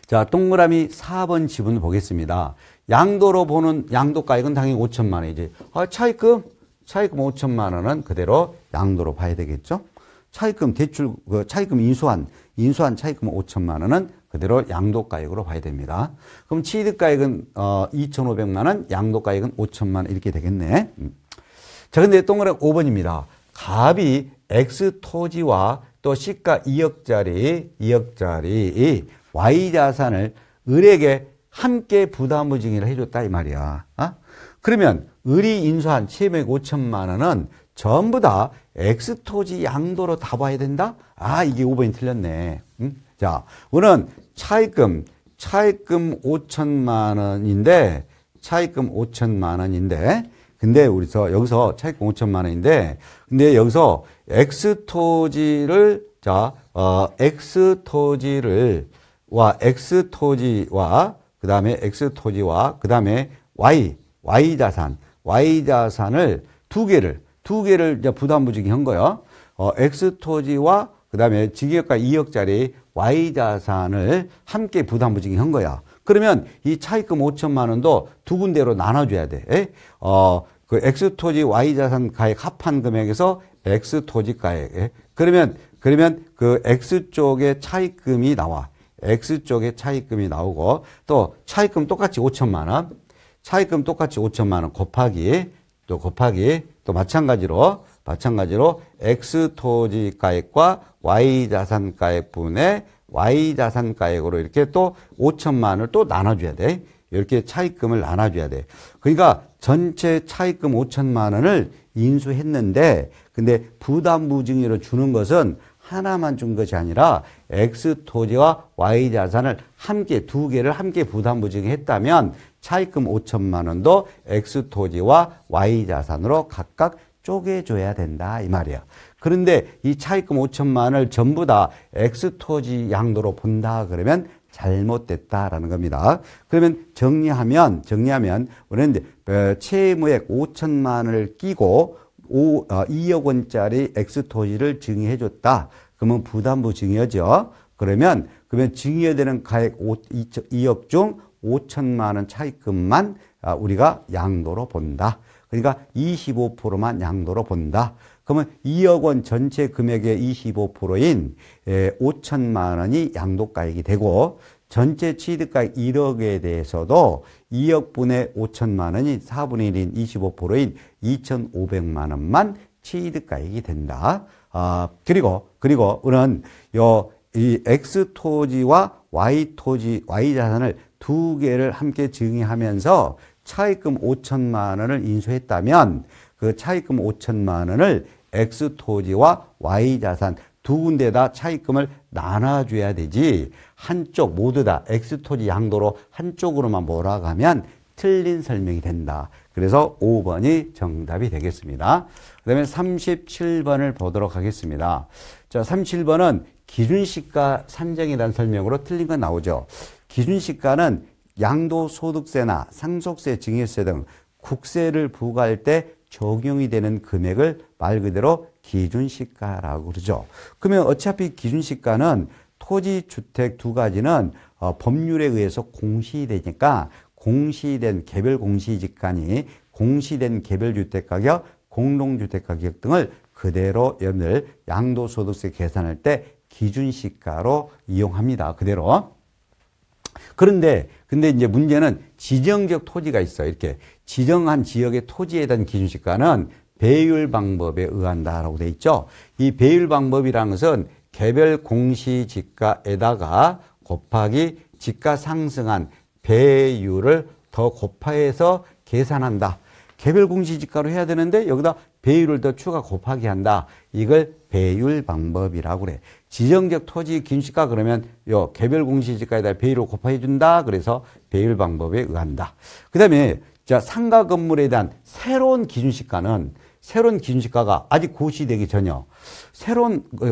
자, 동그라미 4번 지문을 보겠습니다. 양도로 보는 양도가액은 당연히 5천만 원이지. 차입금 5천만 원은 그대로 양도로 봐야 되겠죠. 차입금 인수한 차입금 5천만 원은 그대로 양도가액으로 봐야 됩니다. 그럼 취득가액은 2,500만 원, 양도가액은 5천만 원 이렇게 되겠네. 자, 근데 동그라미 5번입니다. 갑이 X토지와 또 시가 2억짜리 Y자산을 을에게 함께 부담부 증여를 해줬다 이 말이야. 그러면 을이 인수한 채무액 5천만 원은 전부 다 X토지 양도로 다 봐야 된다? 이게 5번이 틀렸네. 자, 우리는 차입금 5천만 원인데, 근데 여기서 차입금 5천만 원인데, 근데 여기서 X토지와 그 다음에 Y자산을 두 두 개를 이제 부담부증이 한 거야. X토지와 그 다음에 증여가 2억짜리 Y자산을 함께 부담부증이 한 거야. 그러면 이 차입금 5천만 원도 두 군데로 나눠줘야 돼. 그 X토지 Y자산 가액 합한 금액에서 X토지 가액. 그러면 그 X쪽에 차입금이 나와. X쪽에 차입금이 나오고 또 차입금 똑같이 5천만 원. 차입금 똑같이 5천만 원 곱하기 또 마찬가지로 X토지 가액과 Y자산 가액분의 Y자산 가액으로 이렇게 또 5천만 원을 또 나눠줘야 돼. 이렇게 차입금을 나눠줘야 돼. 그러니까 전체 차입금 5천만 원을 인수했는데 근데 부담부증으로 주는 것은 하나만 준 것이 아니라 X토지와 Y자산을 함께 두 개를 함께 부담부증이 했다면 차입금 5천만 원도 X토지와 Y자산으로 각각 쪼개줘야 된다 이 말이야. 그런데 이 차입금 5천만 원을 전부 다 X토지 양도로 본다 그러면 잘못됐다라는 겁니다. 그러면 정리하면 우리는 이제 채무액 5천만 원을 끼고 2억 원짜리 X토지를 증여해줬다. 그러면 부담부 증여죠. 그러면 증여되는 가액 2억 중 5천만 원 차입금만 우리가 양도로 본다. 그러니까 25%만 양도로 본다. 그러면 2억 원 전체 금액의 25%인 5천만 원이 양도가액이 되고 전체 취득가액 1억에 대해서도 2억분의 5천만 원이 4분의 1인 25%인 2,500만 원만 취득가액이 된다. 그리고 우리는 이 X토지와 Y자산을 두 개를 함께 증여하면서 차입금 5천만 원을 인수했다면 그 차입금 5천만 원을 X토지와 Y자산 두 군데다 차입금을 나눠줘야 되지 한쪽 모두 다 X토지 양도로 한쪽으로만 몰아가면 틀린 설명이 된다. 그래서 5번이 정답이 되겠습니다. 그 다음에 37번을 보도록 하겠습니다. 자, 37번은 기준시가 산정에 대한 설명으로 틀린 건 나오죠. 기준시가는 양도소득세나 상속세, 증여세 등 국세를 부과할 때 적용이 되는 금액을 말 그대로 기준시가라고 그러죠. 그러면 어차피 기준시가는 토지, 주택 두 가지는 법률에 의해서 공시되니까 공시된 개별 공시지가니 공시된 개별주택 가격, 공동주택 가격 등을 그대로 여러분들 양도소득세 계산할 때 기준시가로 이용합니다. 그대로. 그런데 이제 문제는 지정적 토지가 있어. 이렇게 지정한 지역의 토지에 대한 기준시가는 배율 방법에 의한다라고 돼 있죠. 이 배율 방법이라는 것은 개별 공시지가에다가 곱하기 지가 상승한 배율을 더 곱해서 계산한다. 개별 공시지가로 해야 되는데 여기다 배율을 더 추가 곱하기 한다. 이걸 배율 방법이라고 그래. 지정적 토지 기준시가 그러면 요 개별 공시지가에다 배율을 곱해 준다. 그래서 배율 방법에 의한다. 그다음에 자, 상가 건물에 대한 새로운 기준시가가 아직 고시되기 전이요.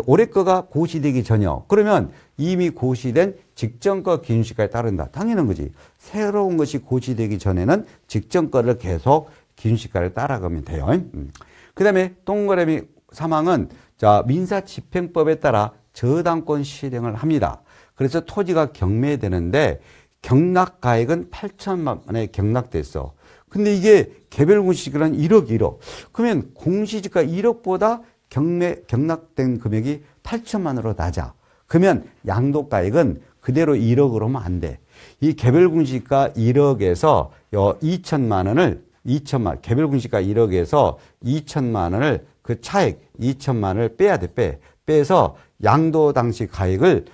올해 거가 고시되기 전이요. 그러면 이미 고시된 직전 거 기준시가에 따른다. 당연한 거지. 새로운 것이 고시되기 전에는 직전 거를 계속 기준시가를 따라가면 돼요. 그 다음에 동그라미 3항은 자, 민사집행법에 따라 저당권 실행을 합니다. 그래서 토지가 경매되는데 경락가액은 8천만 원에 경락됐어. 근데 이게 개별 공시지가는 1억. 그러면 공시지가 1억보다 경락된 금액이 8천만 원으로 낮아. 그러면 양도가액은 그대로 1억으로 하면 안 돼. 이 개별 공시지가 1억에서 2천만 원을 개별 공시지가 1억에서 2천만 원을 그 차액 2천만 원을 빼야 돼. 빼서 양도 당시 가액인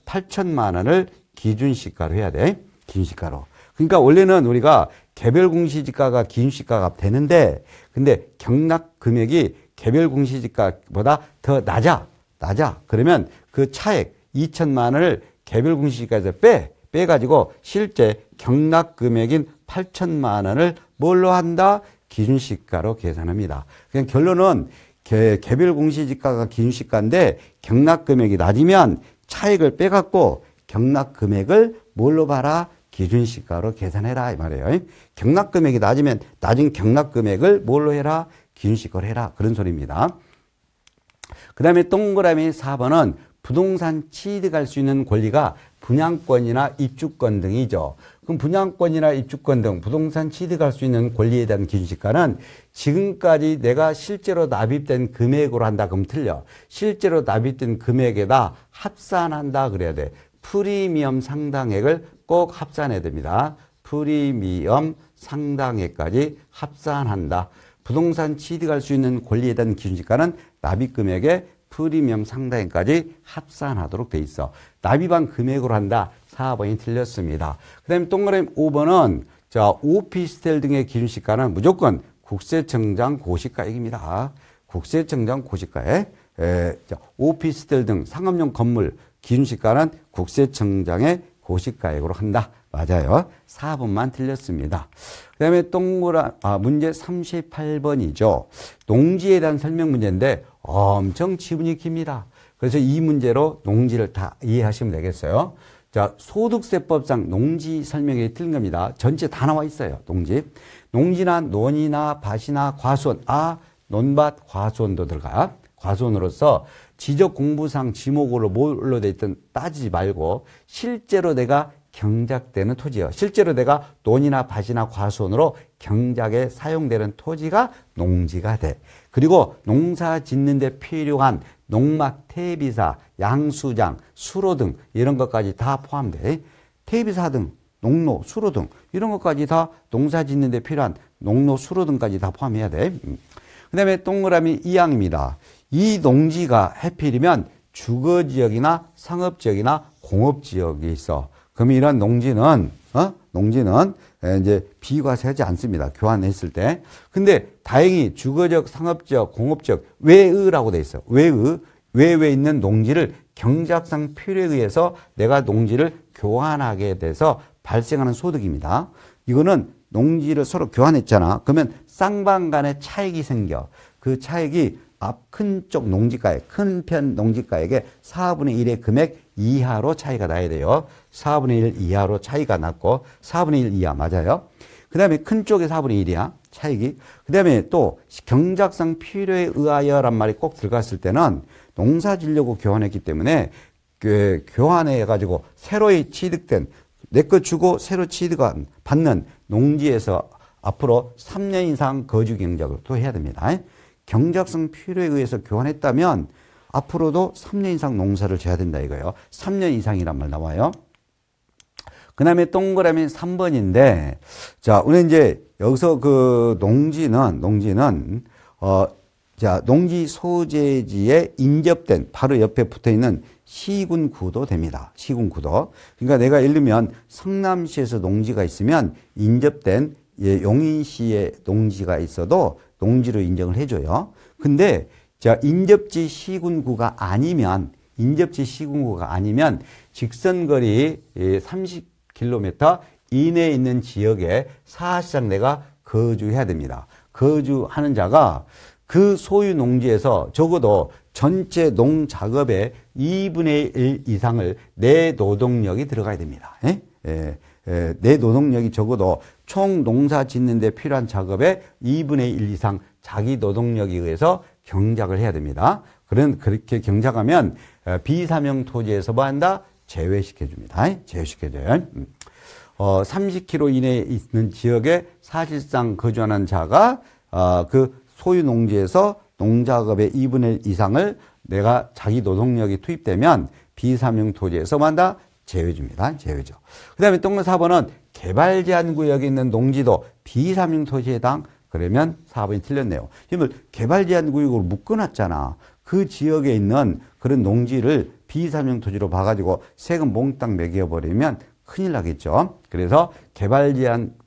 8천만 원을 기준시가로 해야 돼. 기준시가로. 그러니까 원래는 우리가 개별 공시지가가 기준시가가 되는데 근데 경락 금액이 개별 공시지가보다 더 낮아. 그러면 그 차액 2천만 원을 개별 공시지가에서 빼가지고 실제 경락 금액인 8천만 원을 뭘로 한다? 기준시가로 계산합니다. 그냥 결론은 개별 공시지가가 기준시가인데 경락 금액이 낮으면 차액을 빼갖고 경락 금액을 뭘로 봐라? 기준시가로 계산해라 이 말이에요. 경락 금액이 낮으면 낮은 경락 금액을 뭘로 해라? 기준시가로 해라. 그런 소리입니다. 그 다음에 동그라미 4번은 부동산 취득할 수 있는 권리가 분양권이나 입주권 등이죠. 그럼 분양권이나 입주권 등 부동산 취득할 수 있는 권리에 대한 기준시가는 지금까지 내가 실제로 납입된 금액으로 한다 그럼 틀려. 실제로 납입된 금액에다 합산한다 그래야 돼. 프리미엄 상당액을 꼭 합산해야 됩니다. 프리미엄 상당액까지 합산한다. 부동산 취득할 수 있는 권리에 대한 기준시가는 납입금액에 프리미엄 상당액까지 합산하도록 돼 있어. 납입한 금액으로 한다. 4번이 틀렸습니다. 그 다음에 동그라미 5번은 자, 오피스텔 등의 기준시가는 무조건 국세청장 고시가액입니다. 국세청장 고시가액. 오피스텔 등 상업용 건물 기준시가는 국세청장의 고시가액으로 한다. 맞아요. 4번만 틀렸습니다. 그 다음에 문제 38번이죠. 농지에 대한 설명 문제인데 엄청 지문이 깁니다. 그래서 이 문제로 농지를 다 이해하시면 되겠어요. 자, 소득세법상 농지 설명이 틀린 겁니다. 전체 다 나와 있어요. 농지. 농지나 논이나 밭이나 과수원. 논밭, 과수원도 들어가. 과수원으로서 지적 공부상 지목으로 뭘로 돼 있든 따지지 말고 실제로 내가 경작되는 토지예요. 실제로 내가 논이나 밭이나 과수원으로 경작에 사용되는 토지가 농지가 돼. 그리고 농사 짓는 데 필요한 농막, 퇴비사, 양수장, 수로 등 이런 것까지 다 포함돼. 퇴비사 등, 농로, 수로 등 이런 것까지 다 농사 짓는 데 필요한 농로, 수로 등까지 다 포함해야 돼. 그 다음에 동그라미 2항입니다. 이 농지가 해필이면 주거지역이나 상업지역이나 공업지역이 있어. 그럼 이런 농지는 이제 비과세하지 않습니다. 교환했을 때. 근데 다행히 주거지역, 상업지역, 공업지역, 외의라고 돼 있어. 외에 있는 농지를 경작상 필요에 의해서 내가 농지를 교환하게 돼서 발생하는 소득입니다. 이거는 농지를 서로 교환했잖아. 그러면 쌍방 간에 차익이 생겨. 그 차익이 앞 큰 쪽 농지가액, 큰 편 농지가액의 4분의 1의 금액 이하로 차이가 나야 돼요. 4분의 1 이하로 차이가 났고 4분의 1 이하 맞아요. 그 다음에 큰 쪽에 4분의 1이야 차익이. 그 다음에 또 경작상 필요에 의하여란 말이 꼭 들어갔을 때는 농사 지려고 교환했기 때문에 교환해가지고 새로이 취득된 내 거 주고 새로 받는 농지에서 앞으로 3년 이상 거주 경작을 또 해야 됩니다. 경작성 필요에 의해서 교환했다면 앞으로도 3년 이상 농사를 져야 된다 이거예요. 3년 이상이란 말 나와요. 그 다음에 동그라미 3번인데, 자, 우리 이제 여기서 그 농지는, 농지 소재지에 인접된 바로 옆에 붙어 있는 시군구도 됩니다. 시군구도. 그러니까 내가 예를 들면 성남시에서 농지가 있으면 인접된 용인시에 농지가 있어도 농지로 인정을 해줘요. 근데 인접지 시군구가 아니면 직선거리 30km 이내에 있는 지역에 사실상 내가 거주해야 됩니다. 거주하는 자가 그 소유 농지에서 적어도 전체 농작업의 2분의 1 이상을 내 노동력이 들어가야 됩니다. 내 노동력이 적어도 총 농사 짓는 데 필요한 작업의 2분의 1 이상 자기 노동력에 의해서 경작을 해야 됩니다. 그렇게 경작하면 비사명 토지에서 뭐 한다? 제외시켜줍니다. 제외시켜줘요. 30km 이내에 있는 지역에 사실상 거주하는 자가 그 소유 농지에서 농작업의 2분의 1 이상을 내가 자기 노동력이 투입되면 비사명 토지에서 뭐 한다? 제외줍니다. 제외죠. 그 다음에 동그라미 4번은 개발 제한 구역에 있는 농지도 비사명 토지에 해당. 그러면 4번이 틀렸네요. 이걸 개발 제한 구역으로 묶어놨잖아. 그 지역에 있는 그런 농지를 비사명 토지로 봐가지고 세금 몽땅 매겨버리면 큰일 나겠죠. 그래서 개발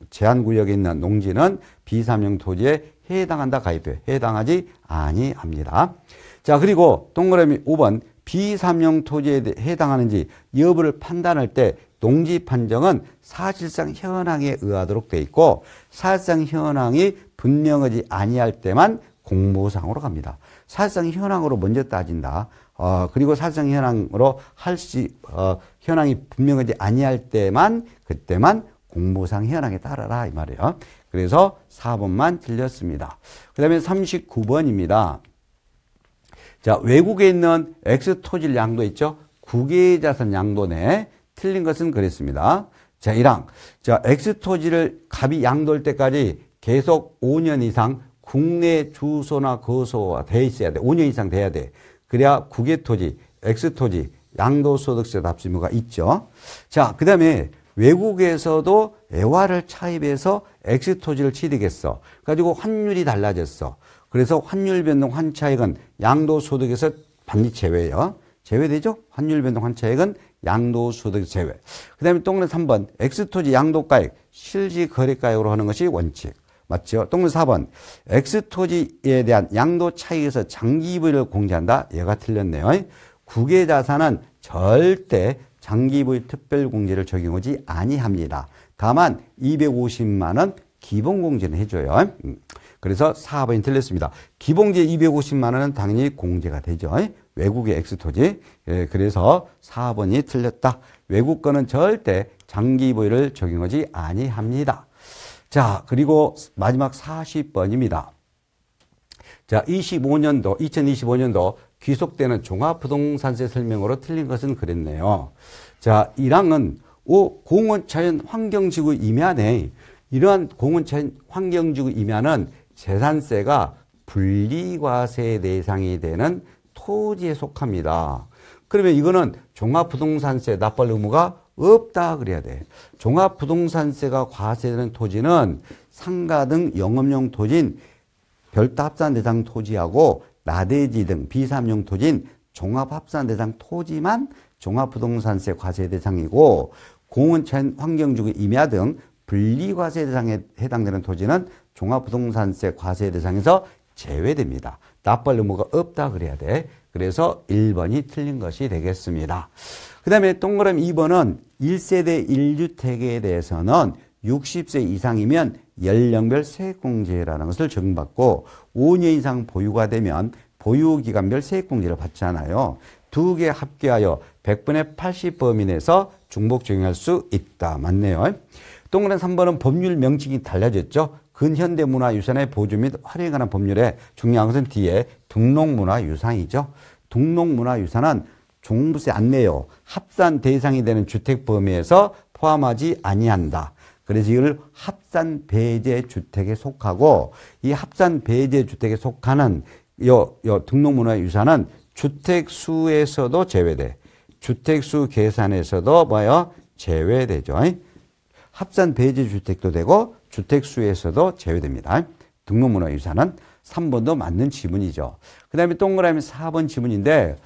제한 구역에 있는 농지는 비사명 토지에 해당한다 가입해. 해당하지 아니합니다. 자, 그리고 동그라미 5번 비사명 토지에 해당하는지 여부를 판단할 때 농지 판정은 사실상 현황에 의하도록 돼 있고 사실상 현황이 분명하지 아니할 때만 공모상으로 갑니다. 사실상 현황으로 먼저 따진다. 그리고 사실상 현황으로 현황이 분명하지 아니할 때만 그때만 공모상 현황에 따라라 이 말이에요. 그래서 4번만 틀렸습니다. 그 다음에 39번입니다. 자, 외국에 있는 X 토지를 양도 있죠? 국외자산 양도네. 틀린 것은 그랬습니다. 자, 1항. 자, X 토지를 갑이 양도할 때까지 계속 5년 이상 국내 주소나 거소가 돼 있어야 돼. 5년 이상 돼야 돼. 그래야 국외 토지, X 토지, 양도소득세 납부의무가 있죠. 자, 그 다음에 외국에서도 애화를 차입해서 X 토지를 취득했어. 가지고 환율이 달라졌어. 그래서 환율 변동 환차익은 양도소득에서 반드시 제외요. 제외되죠? 환율 변동 환차익은 양도소득 제외. 그 다음에 동그란 3번 X토지 양도가액 실지거래가액으로 하는 것이 원칙. 맞죠? 동그란 4번 X토지에 대한 양도 차익에서 장기부위를 공제한다. 얘가 틀렸네요. 국외자산은 절대 장기부위 특별공제를 적용하지 아니합니다. 다만 250만 원 기본공제는 해줘요. 그래서 4번이 틀렸습니다. 기본공제 250만 원은 당연히 공제가 되죠. 외국의 X토지. 예, 그래서 4번이 틀렸다. 외국 거는 절대 장기부위를 적용하지 아니합니다. 자, 그리고 마지막 40번입니다. 자, 2025년도 귀속되는 종합부동산세 설명으로 틀린 것은 그랬네요. 자, 1항은 공원자연 환경지구 임야네. 이러한 공원자연 환경지구 임야는 재산세가 분리과세 대상이 되는 토지에 속합니다. 그러면 이거는 종합부동산세 납부할 의무가 없다 그래야 돼. 종합부동산세가 과세되는 토지는 상가 등 영업용 토지인 별도 합산 대상 토지하고 나대지 등 비삼용 토지인 종합합산 대상 토지만 종합부동산세 과세 대상이고 공원자연 환경지구 임야 등 분리과세 대상에 해당되는 토지는 종합부동산세 과세 대상에서 제외됩니다. 납부할 의무가 없다 그래야 돼. 그래서 1번이 틀린 것이 되겠습니다. 그 다음에 동그라미 2번은 1세대 1주택에 대해서는 60세 이상이면 연령별 세액공제라는 것을 적용받고 5년 이상 보유가 되면 보유기간별 세액공제를 받잖아요. 두 개 합계하여 100분의 80 범위 내에서 중복 적용할 수 있다. 맞네요. 동그란 3번은 법률 명칭이 달라졌죠. 근현대문화유산의 보존 및 활용에 관한 법률에 중요한 것은 뒤에 등록문화유산이죠. 등록문화유산은 종부세 안 내요. 합산 대상이 되는 주택 범위에서 포함하지 아니한다. 그래서 이걸 합산 배제 주택에 속하고 이 합산 배제 주택에 속하는 요 등록문화유산은 주택수에서도 제외돼. 주택수 계산에서도 뭐요? 제외되죠. 합산 배제 주택도 되고 주택수에서도 제외됩니다. 등록문화유산은 3번도 맞는 지문이죠. 그 다음에 동그라미 4번 지문인데,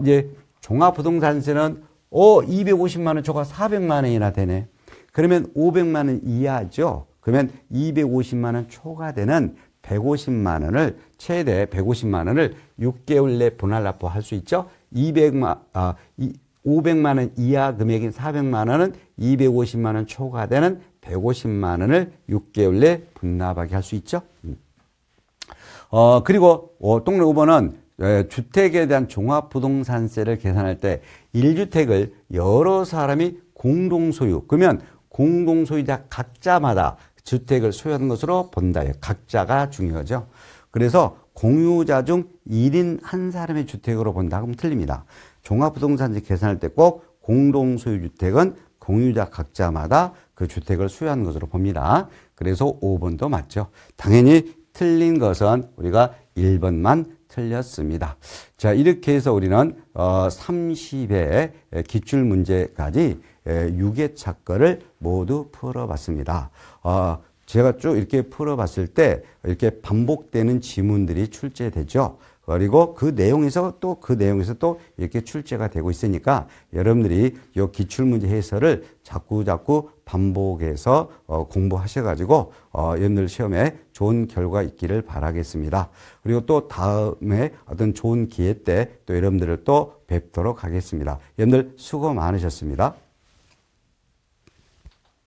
이제 종합부동산세는 250만 원 초과 400만 원이나 되네. 그러면 500만 원 이하죠. 그러면 250만 원 초과되는 150만 원을 최대 150만 원을 6개월 내 분할 납부할 수 있죠. 500만 원 이하 금액인 400만 원은 250만 원 초과되는 150만 원을 6개월 내 분납하게 할 수 있죠. 그리고 동네 5번은 주택에 대한 종합부동산세를 계산할 때 1주택을 여러 사람이 공동소유, 그러면 공동소유자 각자마다 주택을 소유하는 것으로 본다. 각자가 중요하죠. 그래서 공유자 중 1인 한 사람의 주택으로 본다 하면 틀립니다. 종합부동산세 계산할 때 꼭 공동소유주택은 공유자 각자마다 그 주택을 소유하는 것으로 봅니다. 그래서 5번도 맞죠. 당연히 틀린 것은 우리가 1번만 틀렸습니다. 자, 이렇게 해서 우리는 30회 기출문제까지 6회차 거를 모두 풀어봤습니다. 제가 쭉 이렇게 풀어봤을 때 이렇게 반복되는 지문들이 출제되죠. 그리고 그 내용에서 또 이렇게 출제가 되고 있으니까 여러분들이 이 기출문제 해설을 자꾸 반복해서 공부하셔가지고 여러분들 시험에 좋은 결과 있기를 바라겠습니다. 그리고 또 다음에 어떤 좋은 기회 때 또 여러분들을 또 뵙도록 하겠습니다. 여러분들 수고 많으셨습니다.